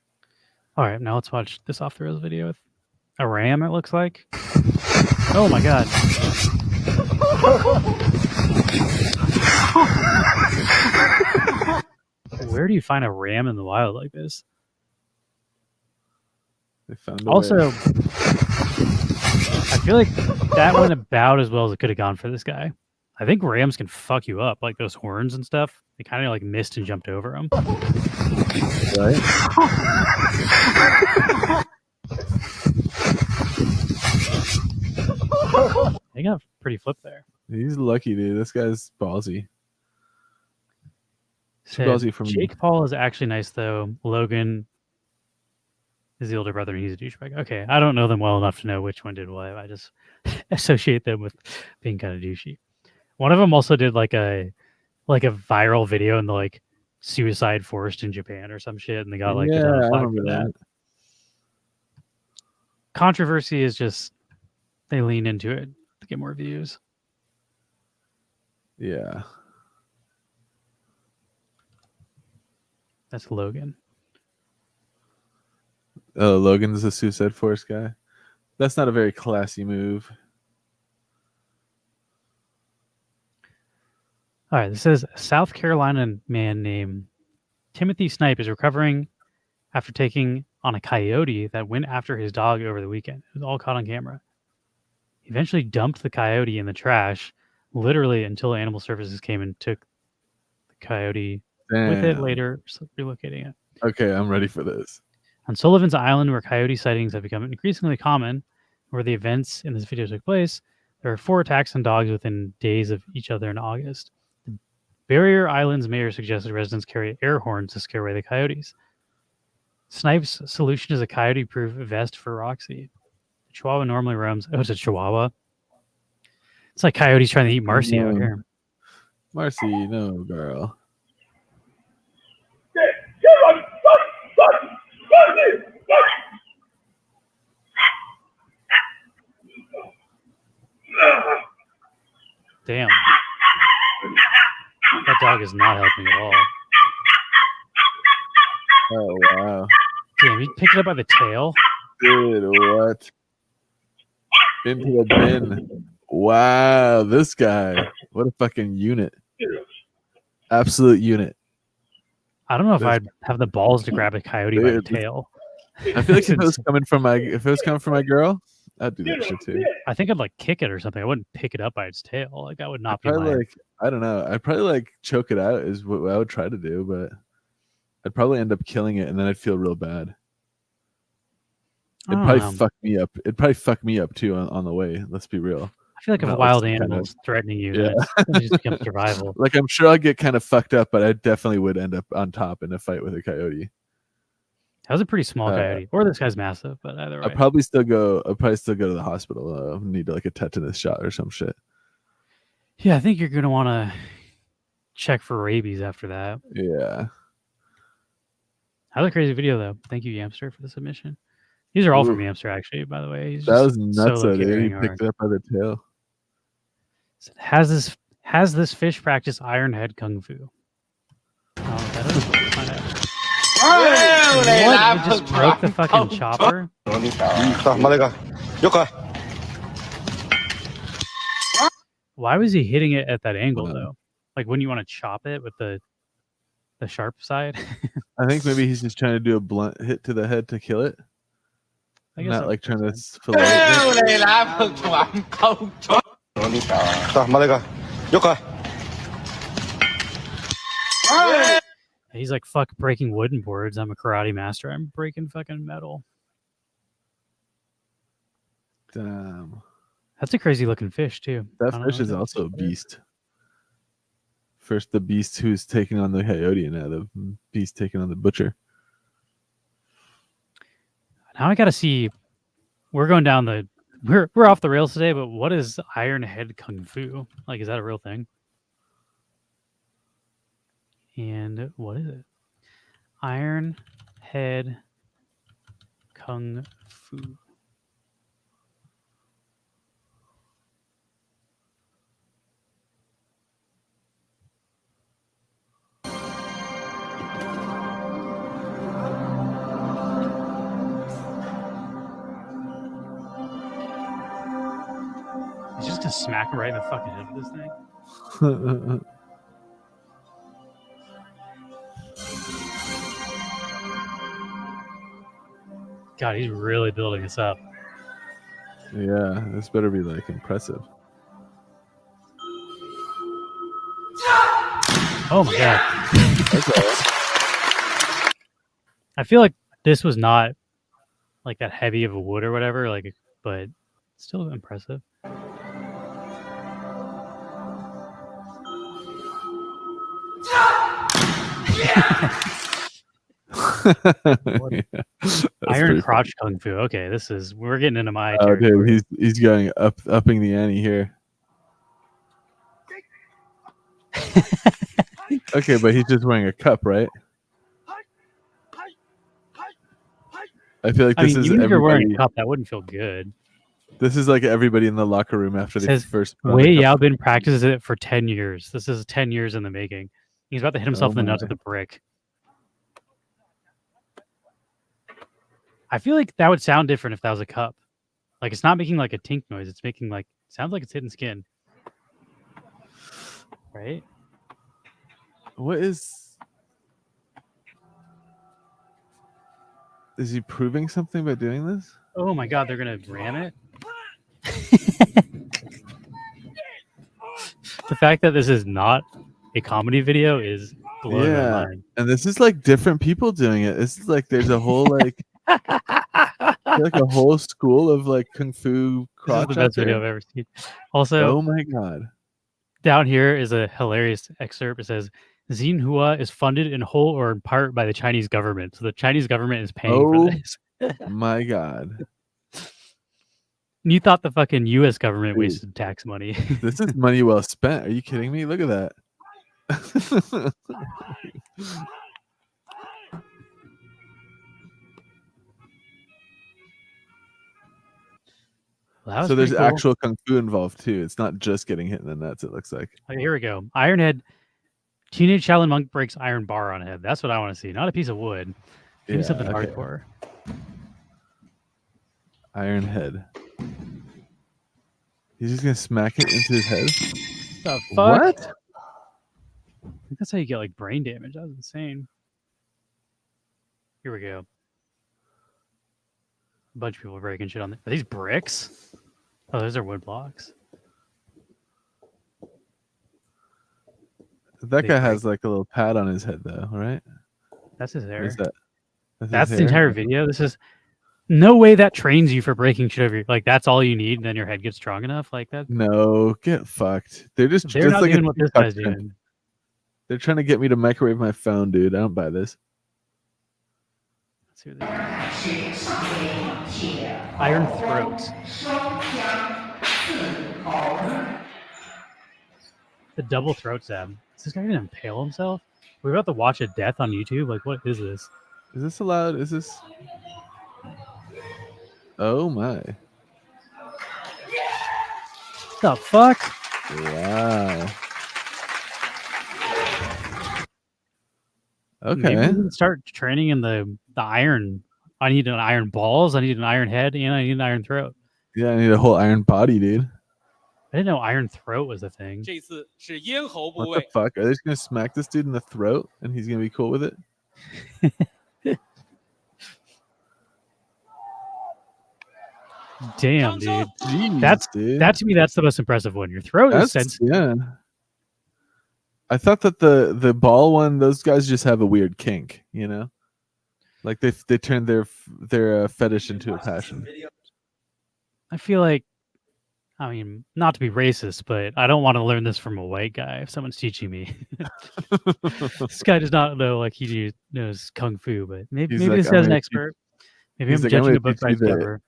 all right, now let's watch this off the rails video with a ram. It looks like. Oh my god. Where do you find a ram in the wild like this? They found a Also, way. I feel like that went about as well as it could have gone for this guy. I think rams can fuck you up, like those horns and stuff. They kind of like missed and jumped over them. Right? They got pretty flip there. He's lucky, dude. This guy's ballsy. Said, ballsy from- Jake Paul is actually nice though. Logan is the older brother and he's a douchebag. Okay, I don't know them well enough to know which one did what. I just associate them with being kind of douchey. One of them also did like a viral video in the like suicide forest in Japan or some shit, and they got like a ton of I flack remember for that. that. Controversy is just they lean into it to get more views. Yeah. That's Logan. Logan's a Suicide Forest guy. That's not a very classy move. All right, this says a South Carolina man named Timothy Snipe is recovering after taking on a coyote that went after his dog over the weekend. It was all caught on camera. He eventually dumped the coyote in the trash, literally until Animal Services came and took the coyote with it Damn. later, relocating it. Okay, I'm ready for this. On Sullivan's Island, where coyote sightings have become increasingly common, where the events in this video took place, there were 4 attacks on dogs within days of each other in August. The Barrier Island's mayor suggested residents carry air horns to scare away the coyotes. Snipe's solution is a coyote-proof vest for Roxy. The Chihuahua normally roams. Oh, it's a Chihuahua. It's like coyotes trying to eat Marcy out No. here. Marcy, no, girl. Damn. That dog is not helping at all. Oh, wow. Damn, he picked it up by the tail. Dude, what? Into the bin. Wow, this guy. What a fucking unit. Absolute unit. I don't know if This I'd have the balls to grab a coyote by the Dude, this- tail. I feel like if it was coming from my girl, I'd do that shit too. I think I'd like kick it or something. I wouldn't pick it up by its tail. Like that would not be Probably my. like, I don't know. I'd probably like choke it out is what I would try to do, but I'd probably end up killing it and then I'd feel real bad. I It'd don't probably know. fuck me up. It'd probably fuck me up too on the way. Let's be real. I feel like if No, a wild it's kind animal of- is threatening you, Yeah. then it just becomes survival. Like I'm sure I'll get kind of fucked up, but I definitely would end up on top in a fight with a coyote. That was a pretty small Uh, coyote. Or this guy's massive, but either way. I'd probably still go to the hospital. Need like a tetanus shot or some shit. Yeah, I think you're going to want to check for rabies after that. Yeah. That was a crazy video, though. Thank you, Yamster, for the submission. These are all from Ooh. Yamster, actually, by the way. He's That just was nuts, solo dude. He carrying picked it up by the tail. Said, Has this fish practice iron head kung fu? Oh, that is what we'll find out. What? He just broke the fucking chopper? Why was he hitting it at that angle, though? Like, wouldn't you want to chop it with the sharp side? I think maybe he's just trying to do a blunt hit to the head to kill it. I guess Not that like trying to makes sense. fillet it. He's like, fuck breaking wooden boards. I'm a karate master. I'm breaking fucking metal. Damn. That's a crazy looking fish, too. I That don't fish know is what also a that fish is. beast. First the beast who's taking on the coyote, and now the beast taking on the butcher. Now I gotta see. We're going down the. We're off the rails today, but what is Iron Head Kung Fu? Like, is that a real thing? And what is it? Iron Head Kung Fu. It's just to smack him right in the fucking head with this thing. God, he's really building this up. Yeah, this better be like impressive. Oh my god. I feel like this was not like that heavy of a wood or whatever, like, but still impressive. Iron crotch kung fu. Okay, we're getting into my Oh, territory. dude, he's going upping the ante here. Okay, but he's just wearing a cup, right? I feel like I this mean, is even if you're wearing everybody. a cup, that wouldn't feel good. This is like everybody in the locker room after It they says, first. put on Wei the cup. Yaobin practices it for 10 years. This is 10 years in the making. He's about to hit himself Oh in the nuts my. with a brick. I feel like that would sound different if that was a cup. Like, it's not making like a tink noise. It's making like, sounds like it's hitting skin. Right? What is he proving something by doing this? Oh my god, they're gonna ram it. The fact that this is not a comedy video is blowing my mind. And this is like different people doing it. This is like there's a whole like like a whole school of like kung fu This is crotch the out best video I've there. ever seen. Also, Oh my god. down here is a hilarious excerpt. It says Xinhua is funded in whole or in part by the Chinese government. So the Chinese government is paying Oh. for this. My god. And you thought the fucking US government Dude. wasted tax money. This is money well spent. Are you kidding me? Look at that. Well, that was So there's pretty cool. actual kung fu involved too. It's not just getting hit in the nuts, it looks like. Okay, here we go. Ironhead. Teenage Shaolin monk breaks iron bar on head. That's what I want to see. Not a piece of wood. Give me something okay. hardcore. Iron head. He's just gonna smack it into his head. The fuck? What? I think that's how you get like brain damage. That was insane. Here we go. A bunch of people breaking shit on there. Are these bricks? Oh, those are wood blocks. That Big guy break. has like a little pad on his head though, right? That's his Or hair. is that? That's his the hair? entire video. This is no way that trains you for breaking shit over. Like that's all you need, and then your head gets strong enough. Like that. No, get fucked. They're just They're that's not like a doing what this TikTok guy's trend. doing. They're trying to get me to microwave my phone, dude. I don't buy this. see what they Iron Throat. The double throat stab. Is this guy gonna impale himself? We're about to watch a death on YouTube. Like, what is this? Is this allowed? Is this? Oh my! The fuck? Wow. Maybe Okay. we can start training in the iron. I need an iron balls. I need an iron head, and I need an iron throat. Yeah, I need a whole iron body, dude. I didn't know iron throat was a thing. 这次是咽喉部 What the 位， fuck? Are they just gonna smack this dude in the throat and he's gonna be cool with it? Damn, dude. Jeez, That's dude. that to me. That's the most impressive one. Your throat is That's sensitive. yeah. I thought that the ball one, those guys just have a weird kink, you know, like they turned their fetish into a passion. I feel like, I mean, not to be racist, but I don't want to learn this from a white guy. If someone's teaching me, this guy does not know like he knows kung fu, but maybe He's maybe like, this I'm guy's an gonna expert. Maybe he's I'm like, I'm judging gonna a book teach by you its the- cover.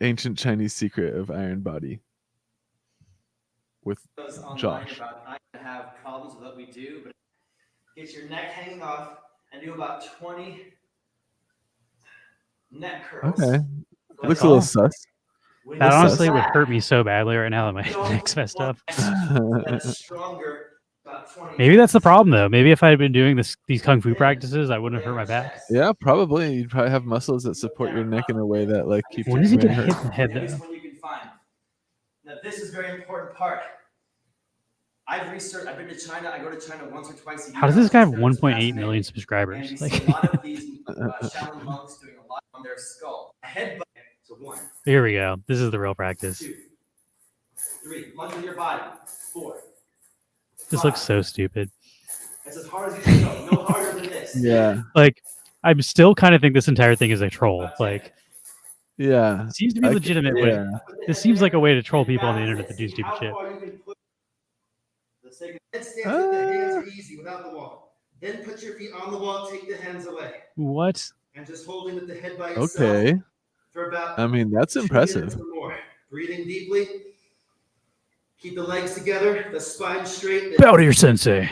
Ancient Chinese secret of iron body with Goes online Josh. about I have problems with what we do, but get your neck hanging off and do about 20 neck curls. Okay. Go Looks a down little sus. with That the honestly would slack. hurt me so badly right now that my Don't neck's messed up. want that's stronger, about 20 Maybe that's the problem though. Maybe if I had been doing these kung fu practices, I wouldn't have hurt my back. Yeah, probably. You'd probably have muscles that support your neck in a way that like keeps When it does he from get getting hit hurt. in the head Maybe it's though? one you can find. Now this is a very important part. I've researched. I've been to China. I go to China once or twice a year. How does this guy have It's 1.8 fascinating. million And subscribers? we Like, see a lot of these Shaolin monks doing a lot on their skull. A headbutt. So 1, here we go. This is the real practice. 2, 3. Lunge with your body. 4. This looks so stupid. That's as hard as you can go. No harder than this. Yeah, Like, I'm still kind of think this entire thing is a troll. Like, yeah. it seems to be I c- legitimate, but yeah. this seems like a way to troll people on the internet that do stupid How shit. far you can put the second headstand with the hands are easy without the wall. Then put your feet on the wall, take the hands away. What? And just holding with the head by itself Okay. for about I mean, that's 2 impressive. minutes or more. Breathing deeply. Keep the legs together, the spine straight. Bow to your sensei.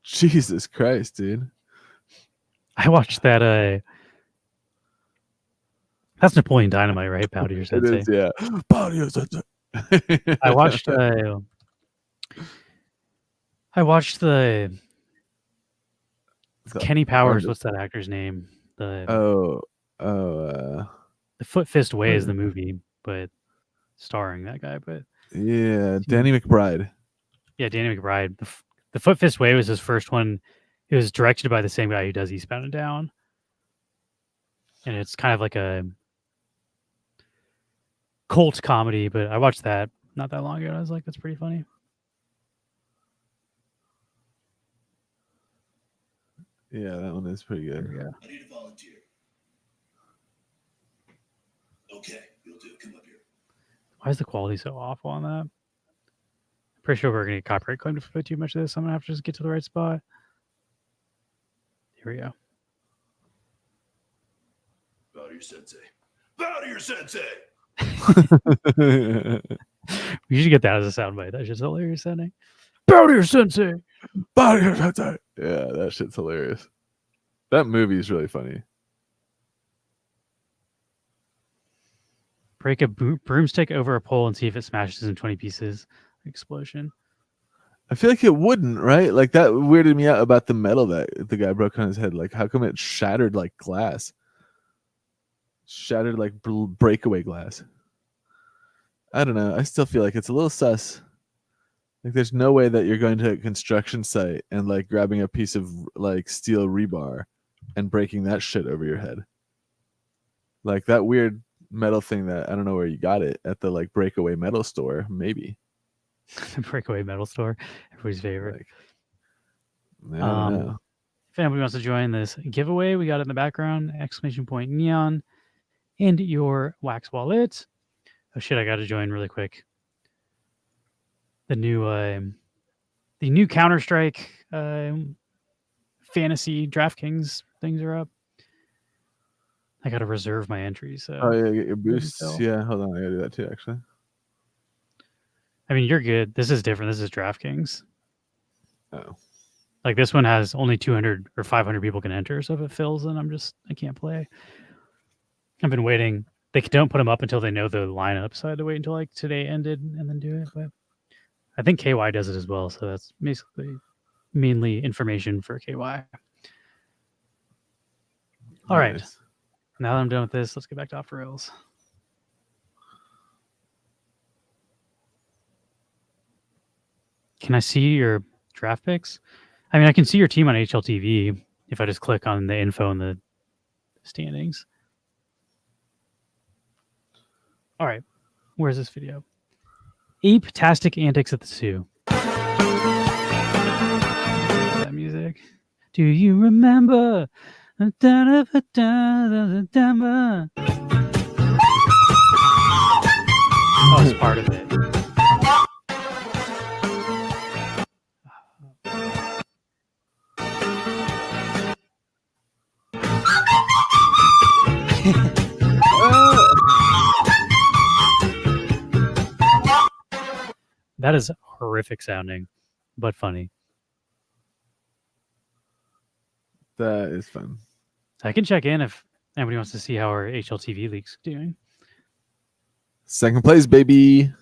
Jesus Christ, dude. I watched that. That's Napoleon Dynamite, right? Bow to your It sensei. is, yeah. Body of sensei. I watched. I watched the So- Kenny Powers. the- What's that actor's name? The Oh, Foot Fist Way is the movie, but starring that guy. But yeah, Danny McBride. yeah, Danny McBride. The Foot Fist Way was his first one. It was directed by the same guy who does Eastbound and Down, and it's kind of like a cult comedy. But I watched that not that long ago, and I was like, that's pretty funny. Yeah, that one is pretty good. Yeah. I need a volunteer. Okay, you'll do. Come up here. Why is the quality so awful on that? I'm pretty sure we're gonna get copyright claimed if we put too much of this. I'm gonna have to just get to the right spot. Here we go. Bow to your sensei. Bow to your sensei. We should get that as a soundbite. That's just hilarious sounding. Bow to your sensei. Body of sensei. Yeah, that shit's hilarious. That movie is really funny. Break a broomstick over a pole and see if it smashes in 20 pieces. Explosion. I feel like it wouldn't, right? Like that weirded me out about the metal that the guy broke on his head. Like, how come it shattered like glass? Shattered like breakaway glass. I don't know. I still feel like it's a little sus. Like, there's no way that you're going to a construction site and like grabbing a piece of like steel rebar and breaking that shit over your head. Like that weird metal thing that I don't know where you got it at the like breakaway metal store, maybe. Breakaway metal store. Everybody's favorite. Like, I don't know. If anybody wants to join this giveaway, we got it in the background, exclamation point neon, and your wax wallet. Oh shit, I gotta join really quick. The new Counter-Strike fantasy DraftKings things are up. I gotta reserve my entry. So Oh yeah, get your boosts. tell. Yeah, hold on, I gotta do that too. Actually, I mean, you're good. This is different. This is DraftKings. oh, Like this one has only 200 or 500 people can enter. So if it fills, then I can't play. I've been waiting. They don't put them up until they know the lineup. So I had to wait until like today ended and then do it. But I think KY does it as well. So that's basically mainly information for KY. All right. nice. Now that I'm done with this, let's get back to Off the Rails. Can I see your draft picks? I mean, I can see your team on HLTV if I just click on the info and the standings. All right. Where's this video? Ape-tastic antics at the zoo. That music. Do you remember? Oh, it's part of it. That is horrific sounding, but funny. That is fun. I can check in if anybody wants to see how our HLTV league's doing. Second place, baby.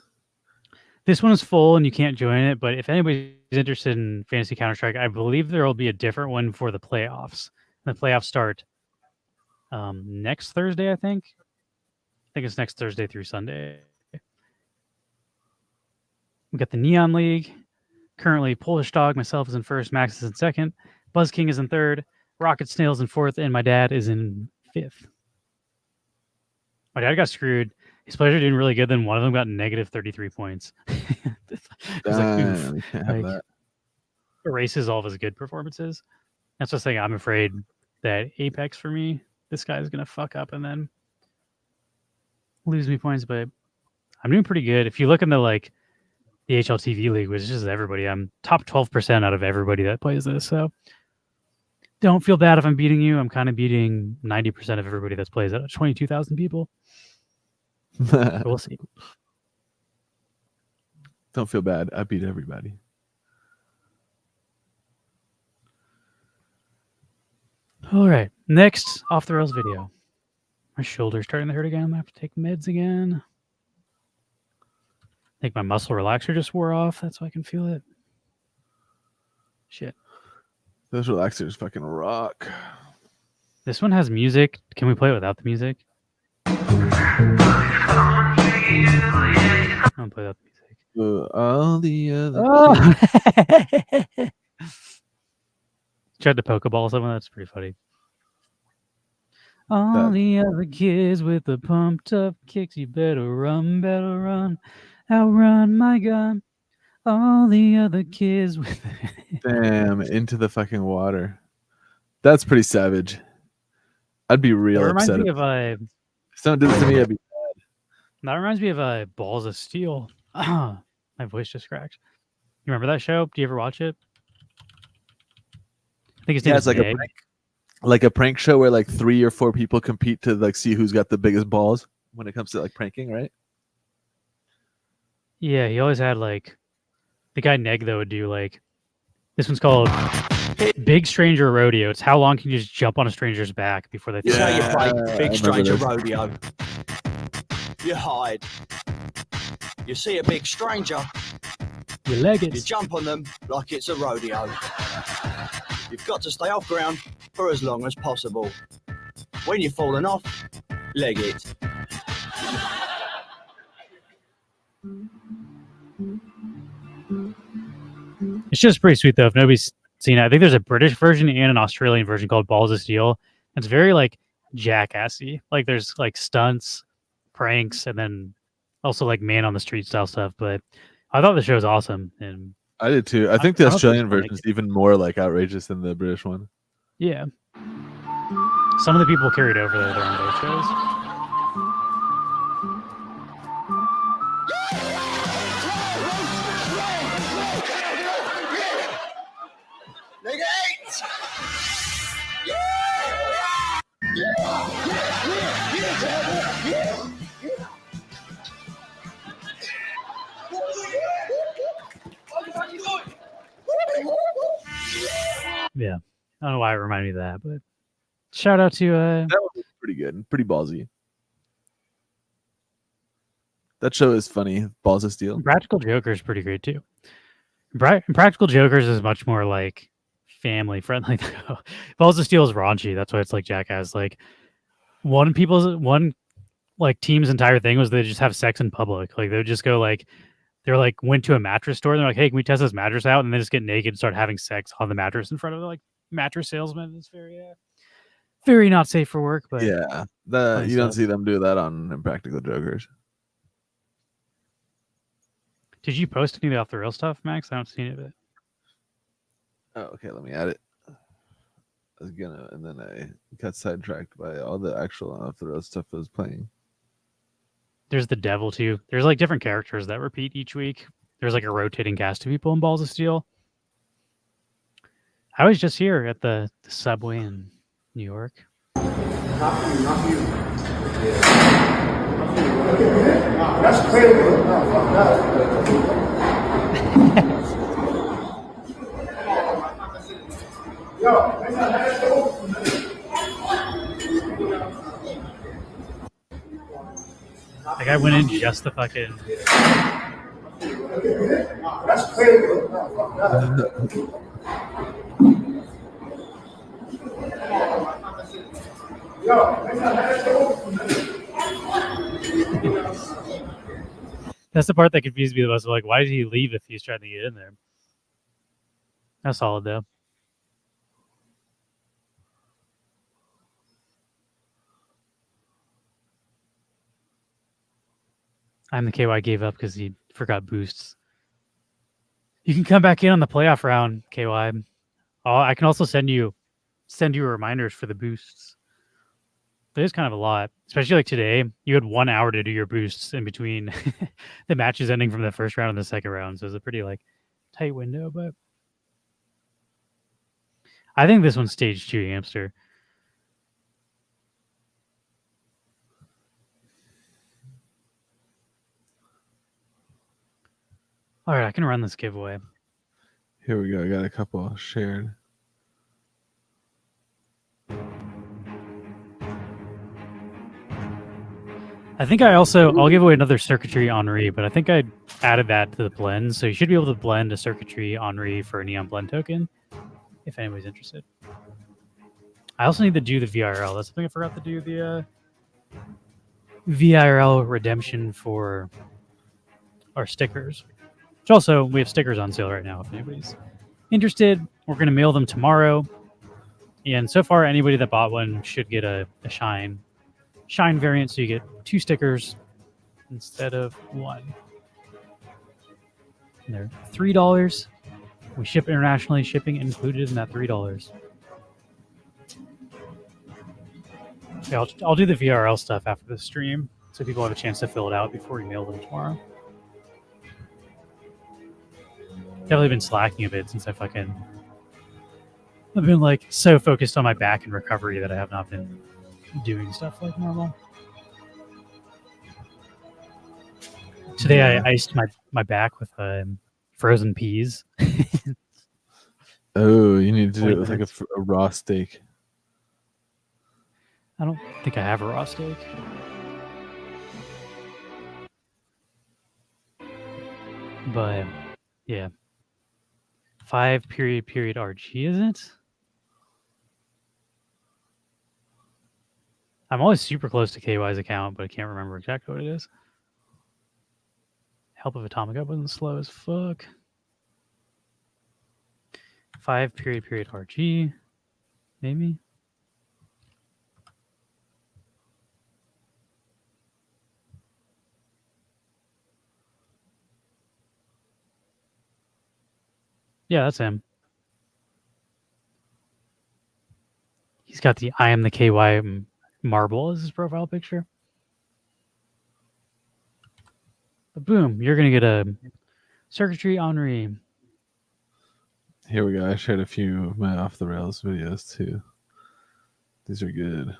This one is full and you can't join it, but if anybody's interested in Fantasy Counter-Strike, I believe there will be a different one for the playoffs. The playoffs start next Thursday, I think. I think it's next Thursday through Sunday. We got the Neon League. Currently, Polish Dog, myself is in first, Max is in second, Buzz King is in third, Rocket Snail's in fourth, and my dad is in fifth. My dad got screwed. His players are doing really good, then one of them got negative 33 points. It's like, oof. You can't have Like, that. erases all of his good performances. That's the thing. I'm afraid that Apex for me, this guy is going to fuck up and then lose me points, but I'm doing pretty good. If you look in the HLTV league, which is just everybody, I'm top 12% out of everybody that plays this. So don't feel bad if I'm beating you. I'm kind of beating 90% of everybody that plays it. 22,000 people. So we'll see. Don't feel bad. I beat everybody. All right. Next Off the Rails video. My shoulder's starting to hurt again. I'm going to have to take meds again. I think my muscle relaxer just wore off. That's why I can feel it. Shit. Those relaxers fucking rock. This one has music. Can we play it without the music? I don't play without the music. All the other. Oh! Tried to Pokeball someone. That's pretty funny. All the other kids with the pumped up kicks. You better run. Outrun my gun. All the other kids with. Damn, into the fucking water. That's pretty savage. I'd be real That reminds upset. me If of someone did this to me, I'd be That reminds me of Balls of Steel. My voice just cracked. You remember that show? Do you ever watch it? I think it's like a prank show where 3 or 4 people compete to see who's got the biggest balls when it comes to pranking, right? Yeah, he always had the guy Neg though would do this one's called Big Stranger Rodeo. It's how long can you just jump on a stranger's back before they You know you play I Big remember Stranger this. Rodeo. You hide. You see a big stranger, your leg you it. jump on them like it's a rodeo. You've got to stay off ground for as long as possible. When you've fallen off, leg it. It's just pretty sweet though. If nobody's seen it, I think there's a British version and an Australian version called Balls of Steel. It's very jackassy. There's stunts, pranks, and then also man on the street style stuff. But I thought the show was awesome, and I did too. I think the I don't Australian think I like version is even more outrageous than the British one. yeah, some of the people carried over their own both shows. Leg it! Yeah. I don't know why it reminded me of that, but shout out to That one was pretty good and pretty ballsy. That show is funny. Balls of Steel. Practical Jokers pretty great too. Practical Jokers is much more like family friendly though. Balls of Steel is raunchy. That's why it's like Jackass. Like one team's entire thing was they just have sex in public. Like they would just go like they're like went to a mattress store and they're like, hey, can we test this mattress out? And they just get naked and start having sex on the mattress in front of the like mattress salesman. It's very not safe for work, but Yeah, funny you don't stuff. see them do that on Impractical Jokers. Did you post any of the off the rail stuff, Max? I don't see any of it. Oh, okay. Let me add it. I was gonna, and then I got sidetracked by all the actual off the rails stuff I was playing. There's the devil too. There's like different characters that repeat each week. There's like a rotating cast of people in Balls of Steel. I was just here at the subway in New York. That's crazy. No, fuck that. Yo, Like I went in just the fucking. that's crazy. No, fuck that. That's the part that confused me the most. Like, why did he leave if he's trying to get in there? That's solid though. I'm the KY gave up because he forgot boosts. You can come back in on the playoff round, KY. I can also send you reminders for the boosts. There's kind of a lot, especially like today. You had 1 hour to do your boosts in between the matches ending from the first round and the second round, so it's a pretty like tight window. But I think this one's stage 2, Hamster. All right, I can run this giveaway. Here we go. I got a couple shared. I think I'll give away another Circuitry Henri, but I think I added that to the blend. So you should be able to blend a Circuitry Henri for a Neon Blend token, if anybody's interested. I also need to do the VRL. That's something I forgot to do, the VRL redemption for our stickers. Which also, we have stickers on sale right now, if anybody's interested. We're going to mail them tomorrow. And so far, anybody that bought one should get a Shine variant, so you get 2 stickers instead of 1. And they're $3. We ship internationally, shipping included in that $3. Okay, I'll do the VRL stuff after the stream, so people have a chance to fill it out before we mail them tomorrow. Definitely been slacking a bit since I've been like so focused on my back and recovery that I have not been doing stuff like normal. Today I iced my back with frozen peas. Oh, you need to do 20 it with like minutes. a raw steak. I don't think I have a raw steak. But yeah. 5 period RG, is it? I'm always super close to KY's account, but I can't remember exactly what it is. Help of Atomica wasn't slow as fuck. 5 period RG, maybe. Yeah, that's him. He's got the I am the KY marble as his profile picture. But boom, you're going to get a Circuitry Henri. Here we go. I shared a few of my off the rails videos too. These are good.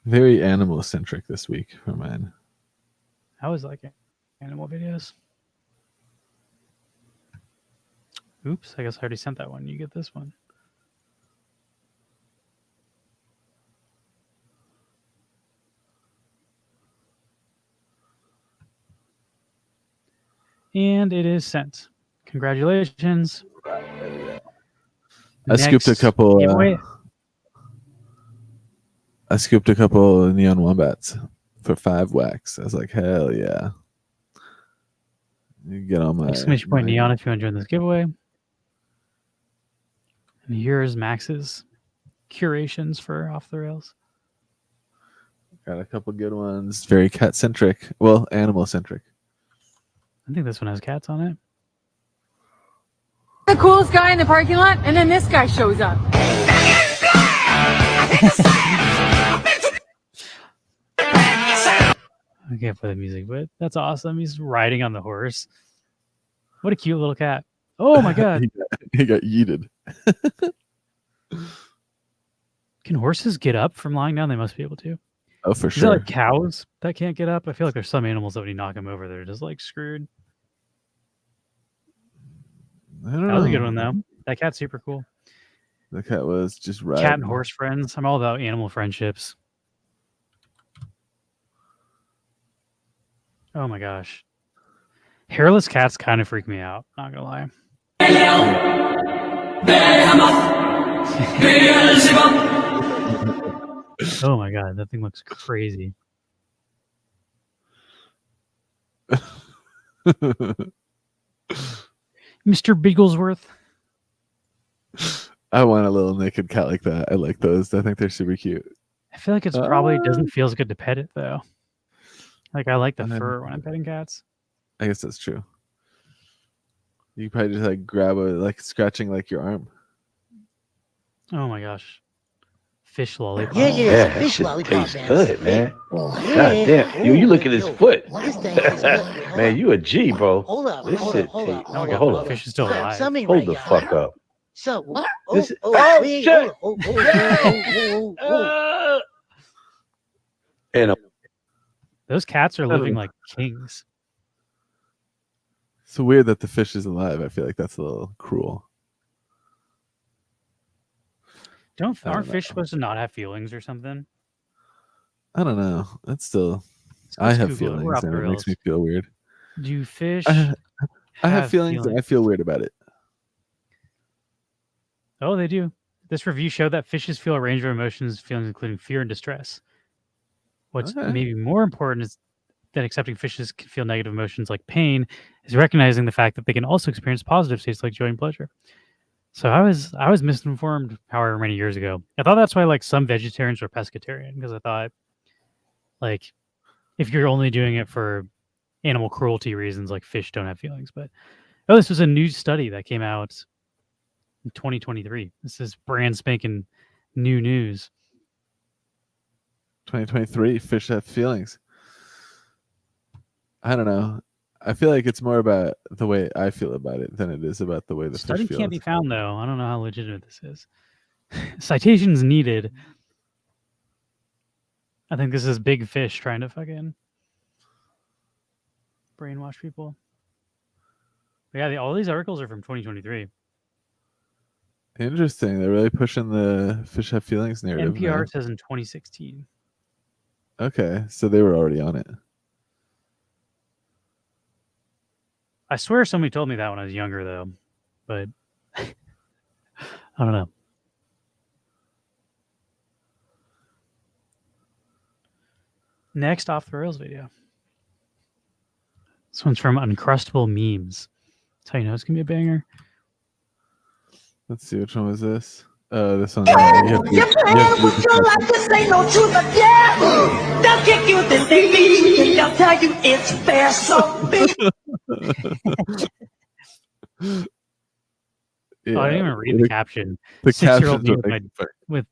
Very animal centric this week for mine. I always like animal videos. Oops, I guess I already sent that one. You get this one. And it is sent. Congratulations. I scooped a couple. giveaway. I scooped a couple neon wombats for 5 wax. I was like, hell yeah! You get on my Exclamation point neon if you want to join this giveaway. And here's Max's curations for Off the Rails. Got a couple good ones. Very cat centric. Well, animal centric. I think this one has cats on it. The coolest guy in the parking lot, and then this guy shows up. I can't play the music, but that's awesome. He's riding on the horse. What a cute little cat. Oh my god. He got yeeted. Can horses get up from lying down? They must be able to. Oh, for Is sure. that like cows that can't get up? I feel like there's some animals that when you knock them over, they're just like screwed. I don't That was a good know. one though. That cat's super cool. The cat was just riding. Cat and horse friends. I'm all about animal friendships. Oh my gosh. Hairless cats kind of freak me out, not gonna lie. Oh my god, that thing looks crazy. Mr. Bigglesworth. I want a little naked cat like that. I like those. I think they're super cute. I feel like it's probably doesn't feel as good to pet it though. Like I like the fur when I'm petting cats. I guess that's true. You probably just like grab a like scratching like your arm. Oh my gosh. Fish lollipop. Yeah, Yeah, fish that shit lollipop, tastes man. good, man. Well, God hey, damn. You look at his foot. This thing is good. Man, you a G, bro. Hold up, This hold shit up, hold up, tastes- hold okay, up. hold The up. fish is still alive. Something Hold right the here. fuck up. So what? This- Oh, oh, wait, shit. oh. And Those cats are living like kings. It's so weird that the fish is alive. I feel like that's a little cruel. Aren't fish supposed to not have feelings or something? I don't know. That's still. Let's I have Google it. We're feelings, off and the it makes rails. me feel weird. Do fish I have feelings, and I feel weird about it. Oh, they do. This review showed that fishes feel a range of emotions, feelings including fear and distress. What's Okay. maybe more important is that accepting fishes can feel negative emotions like pain is recognizing the fact that they can also experience positive states like joy and pleasure. So I was misinformed however many years ago. I thought that's why like some vegetarians were pescatarian, because I thought like if you're only doing it for animal cruelty reasons, like fish don't have feelings. But this was a new study that came out in 2023. This is brand spanking new news. 2023, fish have feelings. I don't know. I feel like it's more about the way I feel about it than it is about the way the Study fish feels. can't be found though. I don't know how legitimate this is. Citations needed. I think this is big fish trying to fucking brainwash people. But yeah, all these articles are from 2023. Interesting. They're really pushing the fish have feelings narrative. NPR now. says in 2016. Okay, so they were already on it. I swear somebody told me that when I was younger though, but I don't know. Next off the rails video. This one's from Uncrustable Memes. That's how you know it's gonna be a banger. Let's see, which one was this? This one. You have to do this one. Ain't no truth, but yeah. They'll kick you, then they beat you, and they'll tell you it's fair. So big. Yeah, Oh, I didn't even read the caption. The 6-year-old captions me are with my like, fuck.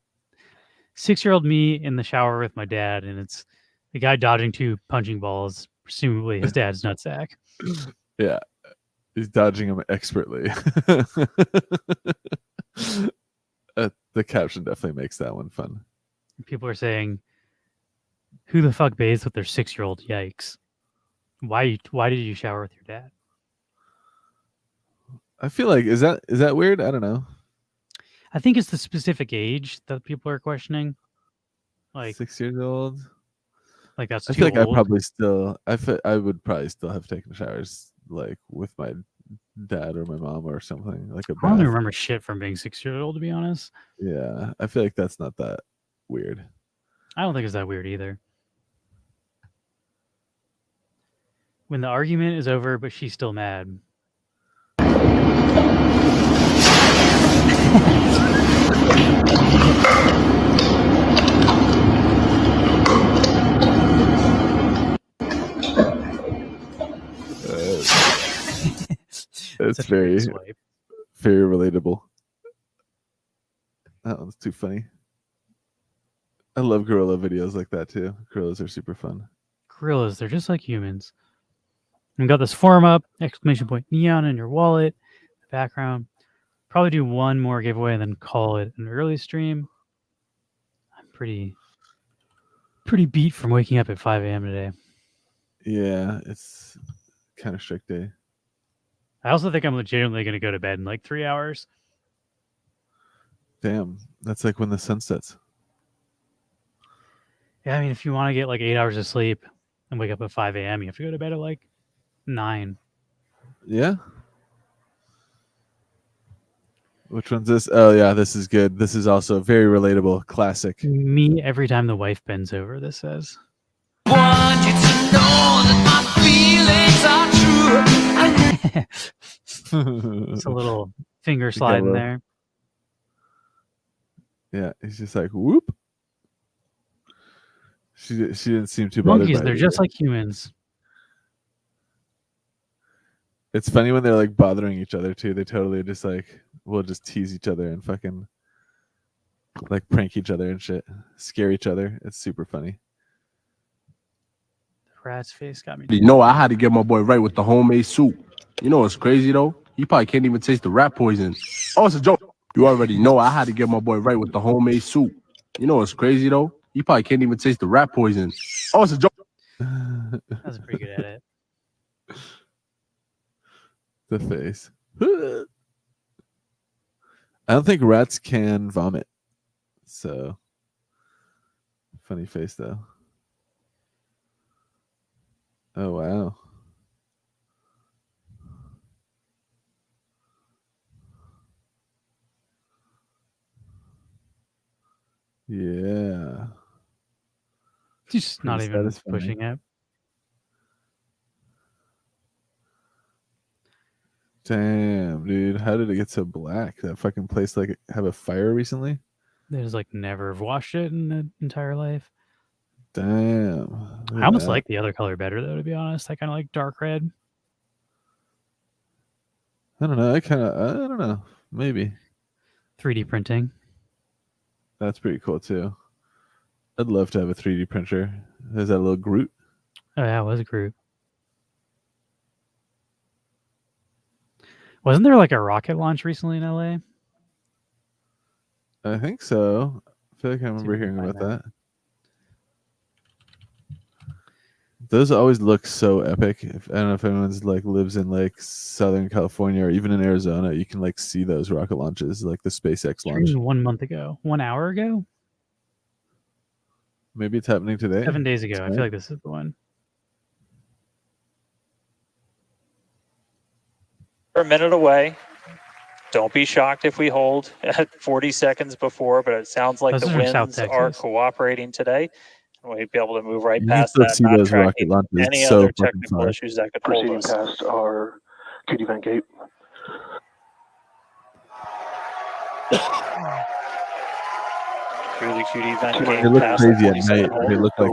6-year-old me in the shower with my dad, and it's the guy dodging 2 punching balls, presumably his dad's nutsack. Yeah, he's dodging them expertly. The caption definitely makes that one fun. People are saying, "Who the fuck bathes with their 6-year-old? Yikes! Why did you shower with your dad?" I feel like is that weird? I don't know. I think it's the specific age that people are questioning. Like 6 years old. that's I too feel like old. I would probably still have taken showers like with my dad or my mom or something, like a I don't even bath. remember shit from being 6 years old, to be honest. Yeah, I feel like that's not that weird. I don't think it's that weird either. When the argument is over, but she's still mad. It's Such a great very, swipe. very relatable. That one's too funny. I love gorilla videos like that too. Gorillas are super fun. Gorillas, they're just like humans. We got this forum up, exclamation point neon in your wallet, background. Probably do one more giveaway and then call it an early stream. I'm pretty beat from waking up at 5 a.m. today. Yeah, it's kind of strict day. I also think I'm legitimately going to go to bed in like 3 hours. Damn, that's like when the sun sets. Yeah, I mean, if you want to get like 8 hours of sleep and wake up at 5 a.m., you have to go to bed at like 9. Yeah. Which one's this? Oh yeah, this is good. This is also very relatable. Classic. Me every time the wife bends over, this says. Want you to know that my feelings are true. It's a little finger slide in there. Yeah, he's just like whoop. She didn't seem too bothered. Monkeys, by they're it just either. like humans. It's funny when they're like bothering each other too. They totally just like will just tease each other and fucking like prank each other and shit, scare each other. It's super funny. The rat's face got me. You know, I had to get my boy right with the homemade soup. You know what's crazy though? He probably can't even taste the rat poison. Oh, it's a joke. You already know I had to get my boy right with the homemade soup. You know what's crazy though? He probably can't even taste the rat poison. Oh, it's a joke. That's a pretty good edit. The face. I don't think rats can vomit. So funny face though. Oh wow. Yeah. Just not Pretty even satisfying. pushing it. Damn, dude. How did it get so black? That fucking place like have a fire recently? They just like never have washed it in their entire life. Damn. Look I at almost that. like the other color better though, to be honest. I kind of like dark red. I don't know. I don't know. Maybe. 3D printing. That's pretty cool too. I'd love to have a 3D printer. There's that little Groot. Oh yeah, it was a Groot. Wasn't there like a rocket launch recently in LA? I think so. I feel like I remember if I can hearing find about that. Those always look so epic. I don't know if anyone's like lives in like Southern California or even in Arizona, you can like see those rocket launches, like the SpaceX launch. Streamed 1 month ago. 1 hour ago? Maybe it's happening today. 7 days ago. I Tonight? feel like this is the one. We're a minute away. Don't be shocked if we hold at 40 seconds before, but it sounds like Those the are from South winds are Texas. cooperating today. And we'd be able to move right You past still that, see not those rocket tracking launches. any It's so other fucking technical far. issues that could hold us. Past our QD vent gate. Through the QD vent They gate look past the crazy at 47 night. hole. They look like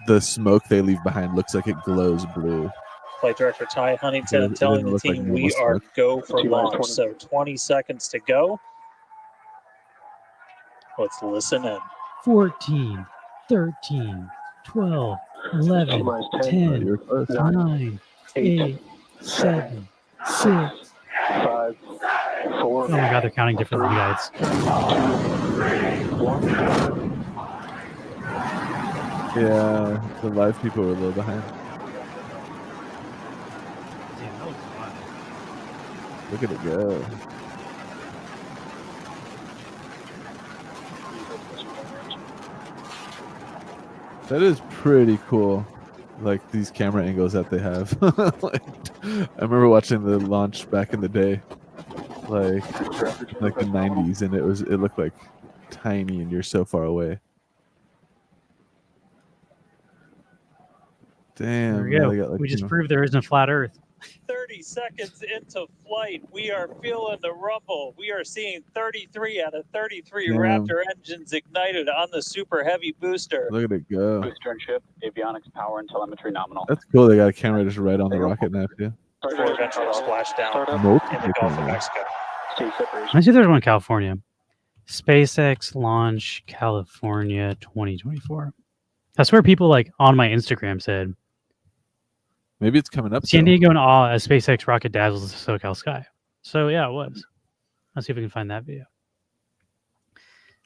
the smoke they leave behind looks like it glows blue. Flight director Ty Huntington It telling doesn't the look like team normal we are smoke. go for T-minus launch. 20. So 20 seconds to go. Let's listen in. 14, 13, 12, 11, T-minus 10. 10, You're close. 9, 8, 7, 6. 5, 4. Oh my god, they're counting differently, guys. Yeah, the live people were a little behind. Look at it go. That is pretty cool. like these camera angles that they have. Like, I remember watching the launch back in the day, like the 90s, and it looked like tiny, and you're so far away. There Damn, we now go. they got, like, We just you know- proved there isn't a flat Earth. 30 seconds into flight, we are feeling the rumble. We are seeing 33 out of 33 Damn. Raptor engines ignited on the Super Heavy booster. Look at it go. Booster and ship, avionics, power, and telemetry nominal. That's cool. They got a camera just right on the rocket now too. 4 Venture splashed down Multiple in the Gulf of cameras. Mexico. I see there's one in California. SpaceX launch California 2024. That's where people like on my Instagram said Maybe it's coming up. San still. Diego in awe as SpaceX rocket dazzles the SoCal sky. So yeah, it was. Let's see if we can find that video.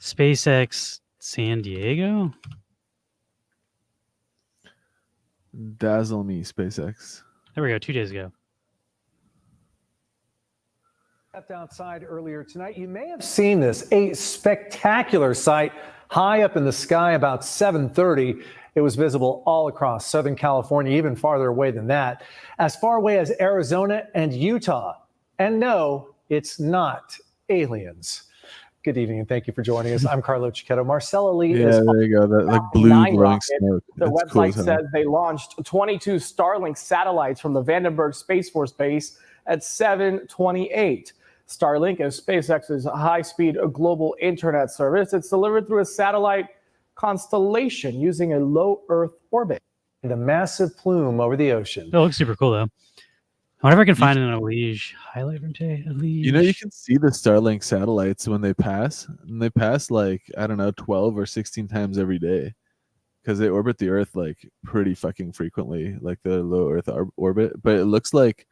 SpaceX San Diego. Dazzle me, SpaceX. There we go. 2 days ago. Stepped outside earlier tonight. You may have seen this, a spectacular sight high up in the sky about 7:30. It was visible all across Southern California, even farther away than that, as far away as Arizona and Utah. And no, it's not aliens. Good evening, and thank you for joining us. I'm Carlo Cicchetto. Marcella Lee Yeah, is there you go. That like blue glowing rocket. smoke. The That's cool website as hell. says they launched 22 Starlink satellites from the Vandenberg Space Force Base at 7:28. Starlink is SpaceX's high-speed global internet service. It's delivered through a satellite constellation using a low Earth orbit. and a massive plume over the ocean. It looks super cool though. I wonder if I can find an Elige highlight from today. Elige. You know, you can see the Starlink satellites when they pass, and they pass like, I don't know, 12 or 16 times every day, because they orbit the Earth like pretty fucking frequently, like the low Earth orbit. But it looks like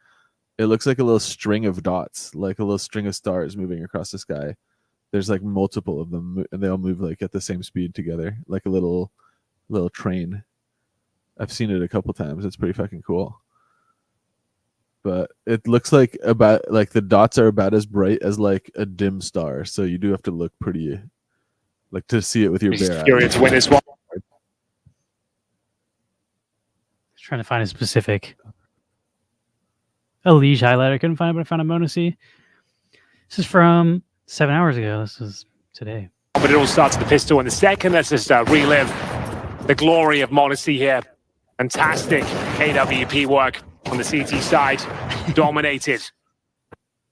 a little string of dots, like a little string of stars moving across the sky. There's like multiple of them, and they all move like at the same speed together, like a little train. I've seen it a couple times. It's pretty fucking cool. But it looks like the dots are about as bright as like a dim star, so you do have to look pretty, like, to see it with your bare eyes. Trying to find a specific Elige highlight. I couldn't find it, but I found a Mona C. This is from 7 hours ago. This is today. But it all starts at the pistol in the second. Let's just relive the glory of Monacy here. Fantastic AWP work on the CT side. Dominated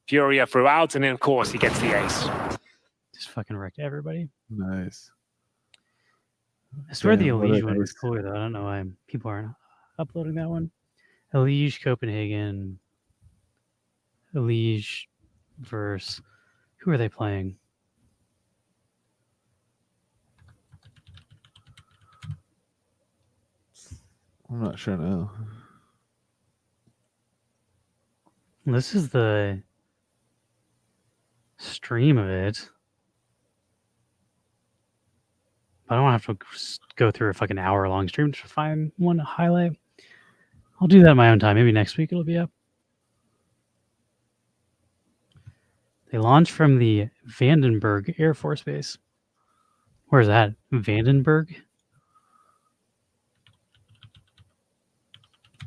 Furia throughout, and then of course he gets the ace. Just fucking wrecked everybody. Nice. I swear the Damn, what Elige a one was ace. cooler though. I don't know why people aren't uploading that one. Elige Copenhagen. Elige versus who are they playing? I'm not sure now. This is the stream of it. I don't have to go through a fucking hour-long stream to find one to highlight. I'll do that in my own time. Maybe next week it'll be up. They launched from the Vandenberg Air Force Base. Where's that? Vandenberg?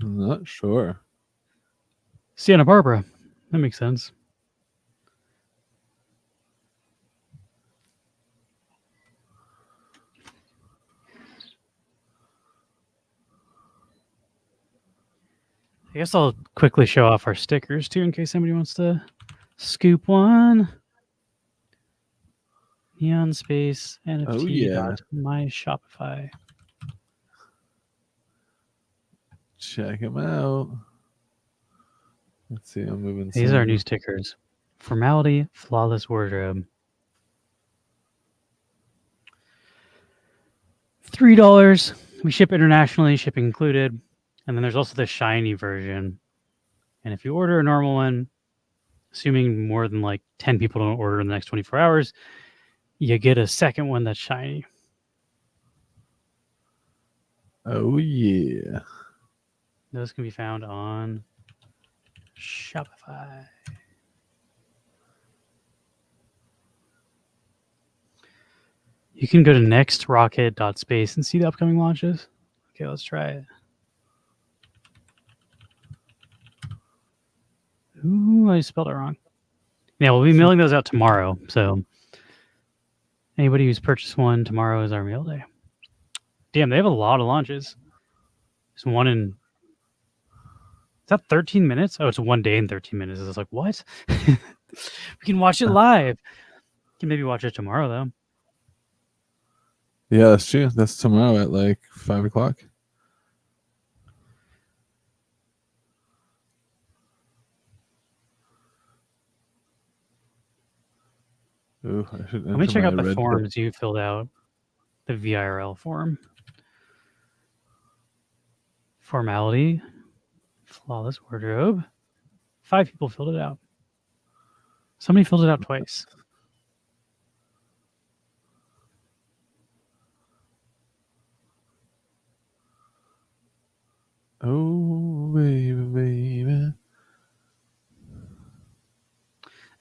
I'm not sure. Santa Barbara. That makes sense. I guess I'll quickly show off our stickers too in case somebody wants to scoop one. Neon Space NFT. Oh, yeah. My Shopify. Check them out. Let's see. I'm moving. These are some. new stickers. Formality, Flawless Wardrobe. $3. We ship internationally, shipping included. And then there's also the shiny version. And if you order a normal one, assuming more than like 10 people don't order in the next 24 hours, you get a second one that's shiny. Oh yeah. Those can be found on Shopify. You can go to nextrocket.space and see the upcoming launches. Okay, let's try it. Ooh, I spelled it wrong. Yeah, we'll be mailing those out tomorrow. So anybody who's purchased one, tomorrow is our mail day. Damn, they have a lot of launches. There's one in... Is that 13 minutes? Oh, it's 1 day and 13 minutes. I was like, what? We can watch it live. We can maybe watch it tomorrow, though. Yeah, that's true. That's tomorrow at like 5 o'clock. Ooh, I should Let me enter check my out the red forms you filled out. The VIRL form. Formality. Flawless wardrobe. 5 people filled it out. Somebody filled it out twice. Oh, baby, baby.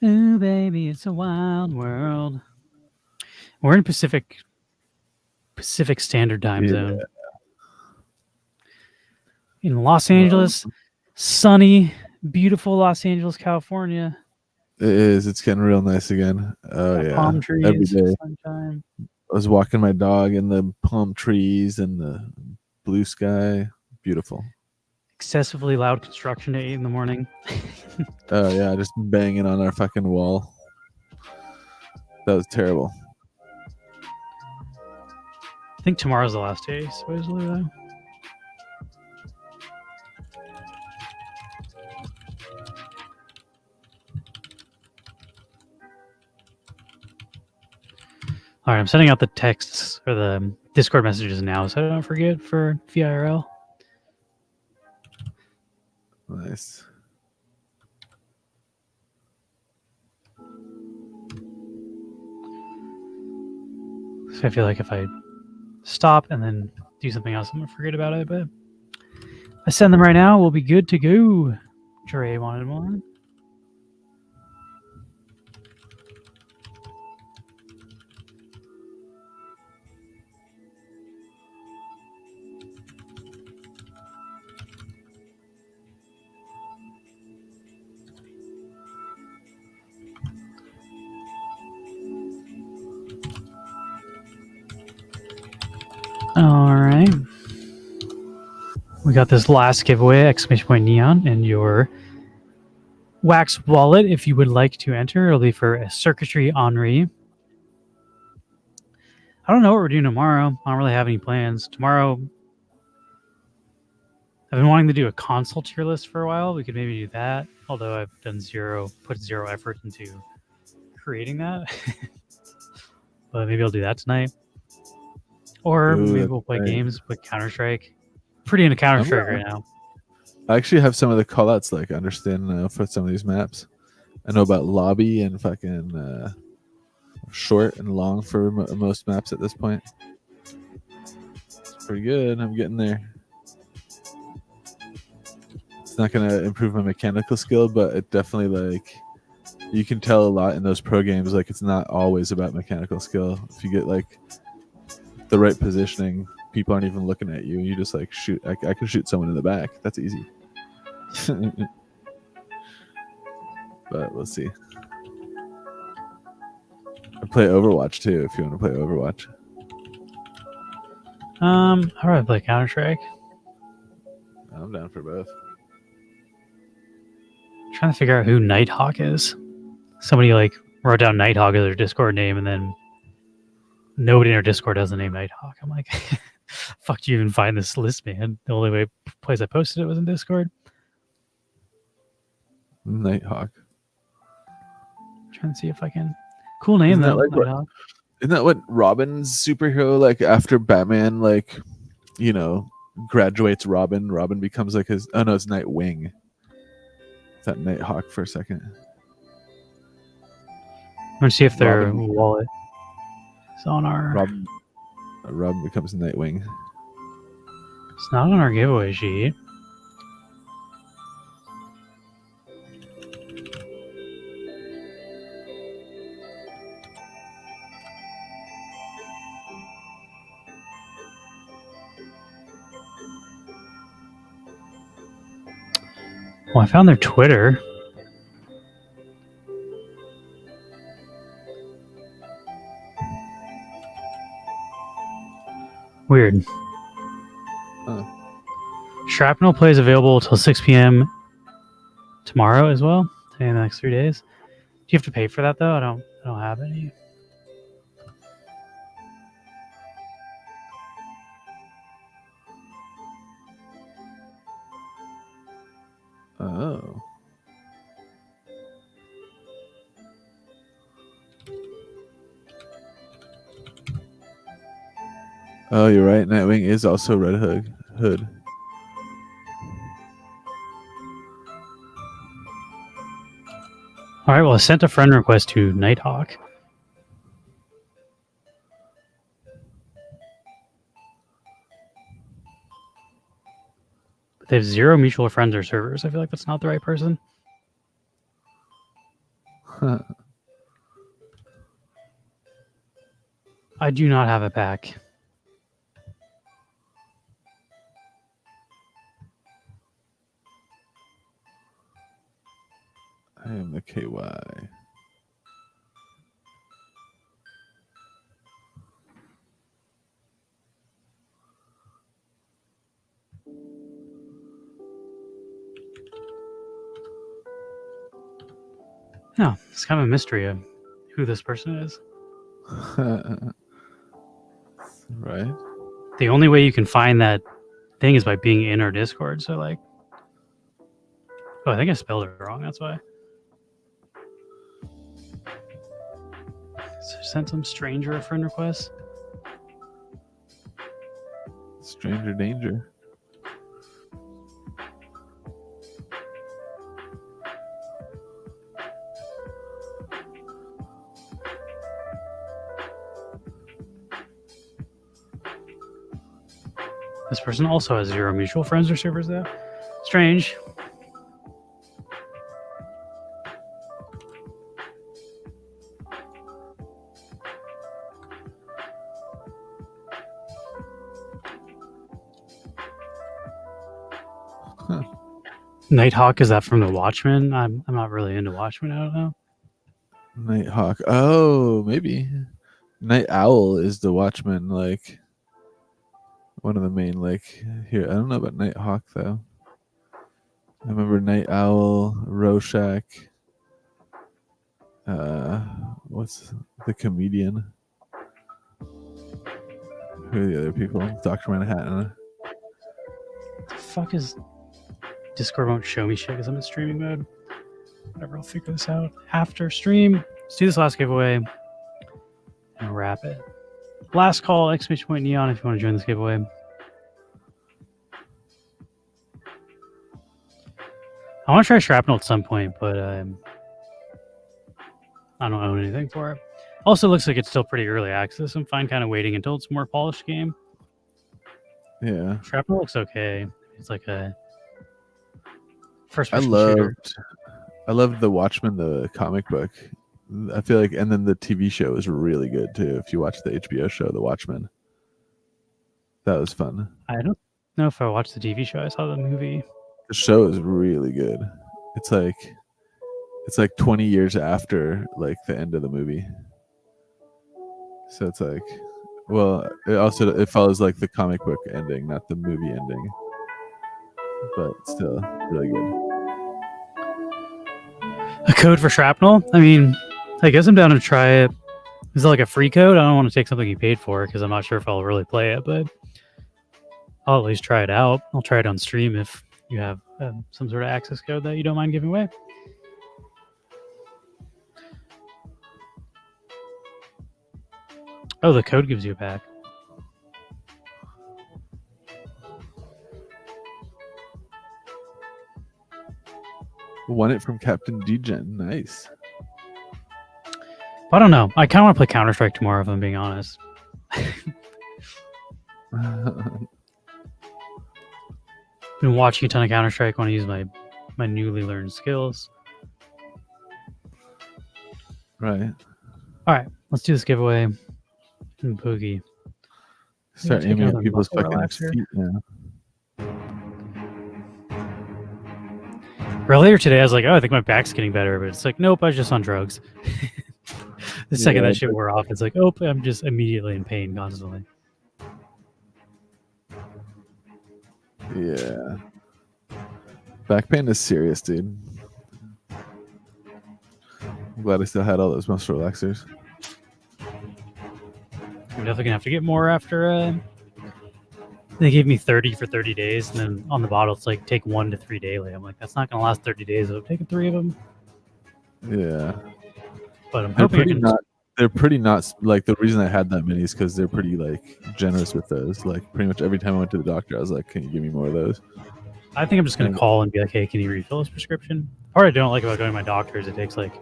Ooh, baby, it's a wild world. We're in Pacific Standard Time Zone. In Los Angeles, sunny, beautiful Los Angeles, California. It is. It's getting real nice again. Oh, yeah. Palm trees, Every day. sunshine. I was walking my dog in the palm trees and the blue sky. Beautiful. Excessively loud construction at 8 in the morning. Oh, yeah. Just banging on our fucking wall. That was terrible. I think tomorrow's the last day, supposedly, though. All right, I'm sending out the texts or the Discord messages now, so I don't forget for VIRL. Nice. So I feel like if I stop and then do something else, I'm gonna forget about it. But if I send them right now, we'll be good to go. Dre wanted one. All right. We got this last giveaway, exclamation point neon, and your wax wallet. If you would like to enter, it'll be for a circuitry Henri. I don't know what we're doing tomorrow. I don't really have any plans. Tomorrow, I've been wanting to do a console tier list for a while. We could maybe do that, although I've done put zero effort into creating that. But maybe I'll do that tonight. Or Ooh, maybe we'll play games with Counter-Strike. Pretty into Counter-Strike right now. I actually have some of the callouts like understand for some of these maps. I know about lobby and fucking short and long for most maps at this point. It's pretty good. I'm getting there. It's not going to improve my mechanical skill, but it definitely like you can tell a lot in those pro games. Like it's not always about mechanical skill. If you get like the right positioning, people aren't even looking at you. You just like shoot. I can shoot someone in the back. That's easy. But we'll see. I play Overwatch too. If you want to play Overwatch. I'd rather play Counter-Strike. I'm down for both. Trying to figure out who Nighthawk is. Somebody like wrote down Nighthawk as their Discord name, and then nobody in our Discord has the name Nighthawk. I'm like, fuck, do you even find this list, man? The only place I posted it was in Discord. Nighthawk. Trying to see if I can. Cool name though. Isn't that what Robin's superhero like after Batman like graduates Robin becomes like his it's Nightwing. Is that Nighthawk for a second? I'm gonna see if their wallet is on our Robin becomes Nightwing. It's not on our giveaway sheet. Well, I found their Twitter. weird. Shrapnel Play is available till 6 p.m. tomorrow as well. In the next 3 days. Do you have to pay for that though? I don't have any. Oh. Oh, you're right. Nightwing is also Red Hood. All right, well, I sent a friend request to Nighthawk. But they have 0 mutual friends or servers. I feel like that's not the right person. I do not have a pack. I am the KY. No, it's kind of a mystery of who this person is. Right. The only way you can find that thing is by being in our Discord. So, like, oh, I think I spelled it wrong. That's why. So sent some stranger a friend request. Stranger danger. This person also has 0 mutual friends or servers though. Strange. Nighthawk, is that from the Watchmen? I'm not really into Watchmen. I don't know. Nighthawk. Oh, maybe. Night Owl is the Watchman, like one of the main, like here. I don't know about Nighthawk though. I remember Night Owl, Rorschach. What's the comedian? Who are the other people? Dr. Manhattan. What the fuck is Discord won't show me shit because I'm in streaming mode. Whatever, I'll figure this out after stream. Let's do this last giveaway and wrap it. Last call, exclamation point neon if you want to join this giveaway. I want to try Shrapnel at some point, but I don't own anything for it. Also, looks like it's still pretty early access. I'm fine kind of waiting until it's a more polished game. Yeah. Shrapnel looks okay. It's like a first I person shooter. loved the Watchmen, the comic book. I feel like, and then the TV show is really good too. If you watch the HBO show, The Watchmen, that was fun. I don't know if I watched the TV show. I saw the movie. The show is really good. It's like 20 years after like the end of the movie. So it's like, well, it follows like the comic book ending, not the movie ending. But still really good. A code for Shrapnel? I mean, I guess I'm down to try it. Is it like a free code? I don't want to take something you paid for because I'm not sure if I'll really play it, but I'll at least try it out. I'll try it on stream if you have some sort of access code that you don't mind giving away. Oh, the code gives you a pack. Won it from Captain Degen. Nice. I don't know. I kind of want to play Counter-Strike tomorrow, if I'm being honest. Been watching a ton of Counter-Strike. Want to use my newly learned skills. Right. All right, let's do this giveaway. And Boogie. Start Take aiming at another people's muscle fucking relaxer. feet now. Earlier today, I was like, oh, I think my back's getting better. But it's like, nope, I was just on drugs. The second Yeah, that shit wore off, it's like, oh, I'm just immediately in pain constantly. Yeah. Back pain is serious, dude. I'm glad I still had all those muscle relaxers. I'm definitely gonna have to get more after. They gave me 30 for 30 days, and then on the bottle it's like take 1 to 3 daily. I'm like, that's not gonna last 30 days. I've taken 3 of them. Yeah. But I'm They're hoping I pretty can. not. They're pretty not like the reason I had that many is because they're pretty like generous with those. Like pretty much every time I went to the doctor, I was like, "Can you give me more of those?" I think I'm just gonna call and be like, hey, can you refill this prescription? The part I don't like about going to my doctor is it takes like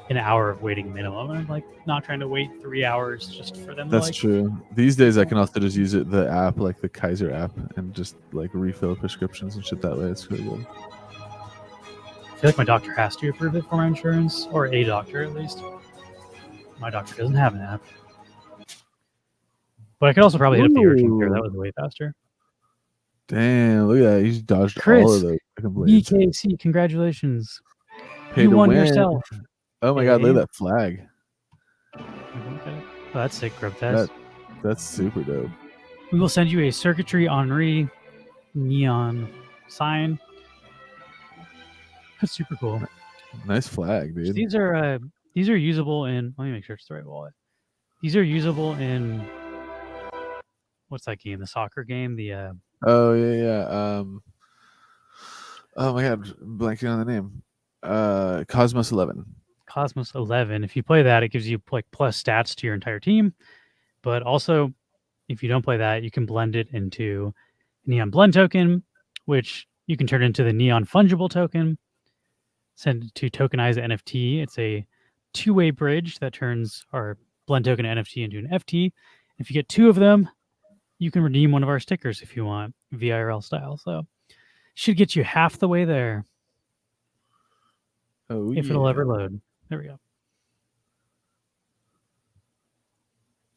an hour of waiting minimum. I'm like not trying to wait 3 hours just for them. That's to, like, true. These days, I can also just use the app, like the Kaiser app, and just like refill prescriptions and shit that way. It's really good. I feel like my doctor has to approve it for my insurance, or a doctor at least. My doctor doesn't have an app. But I could also probably hit up the urgent care. That was way faster. Damn, look at that. You dodged Chris, all of those complaints. BKC, congratulations. Pay You to won win. yourself. Oh my god, look at that flag. Okay. Oh, that's sick, Grubfest. That's super dope. We will send you a Circuitry Henri neon sign. That's super cool. Nice flag, dude. These are usable in. Let me make sure it's the right wallet. These are usable in. What's that game? The soccer game. The. Oh yeah. Oh my god, I'm blanking on the name. Cosmos 11. Cosmos 11. If you play that, it gives you like plus stats to your entire team. But also, if you don't play that, you can blend it into Neon Blend token, which you can turn into the Neon Fungible token. Send it to tokenize NFT. It's a two-way bridge that turns our Blend token NFT into an FT. If you get 2 of them, you can redeem one of our stickers if you want, VIRL style. So should get you half the way there. Oh, if it'll ever load. There we go.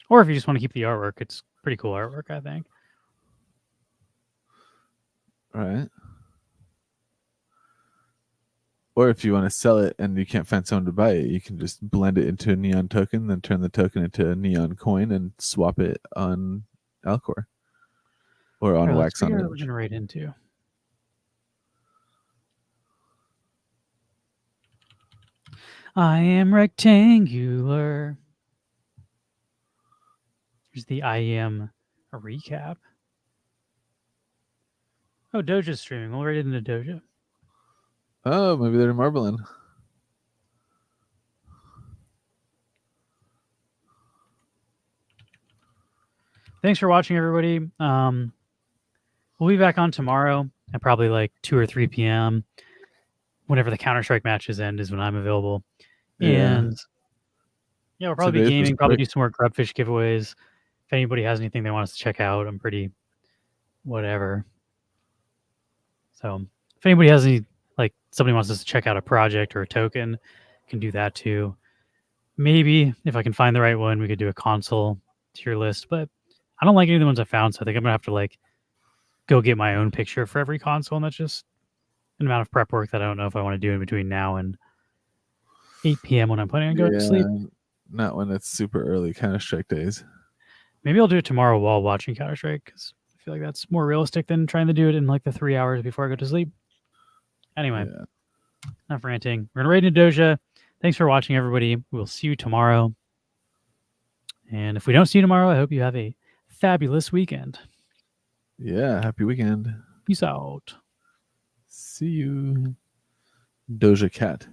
Or if you just want to keep the artwork, it's pretty cool artwork, I think. All right. Or if you want to sell it and you can't find someone to buy it, you can just blend it into a neon token, then turn the token into a neon coin and swap it on Alcor or on Wax on We're it. going right into. I am rectangular. Here's the I am recap. Oh, Doja's streaming. We'll right into Doja. Oh, maybe they're marbling. Thanks for watching, everybody. We'll be back on tomorrow at probably like 2 or 3 p.m. Whenever the Counter-Strike matches end is when I'm available. Yeah. And yeah, we'll probably be Today's was gaming, probably quick. do some more Grubfish giveaways. If anybody has anything they want us to check out, I'm pretty whatever. So if anybody has any, like somebody wants us to check out a project or a token, can do that too. Maybe if I can find the right one, we could do a console tier list, but I don't like any of the ones I found, so I think I'm gonna have to like go get my own picture for every console, and that's just an amount of prep work that I don't know if I want to do in between now and 8 p.m. when I'm planning on going to sleep. Not when it's super early Counter-Strike days. Maybe I'll do it tomorrow while watching Counter-Strike, because I feel like that's more realistic than trying to do it in like the 3 hours before I go to sleep. Anyway, enough ranting. We're gonna raid into Doja. Thanks for watching, everybody. We'll see you tomorrow. And if we don't see you tomorrow, I hope you have a fabulous weekend. Yeah, happy weekend. Peace out. See you. Doja Cat.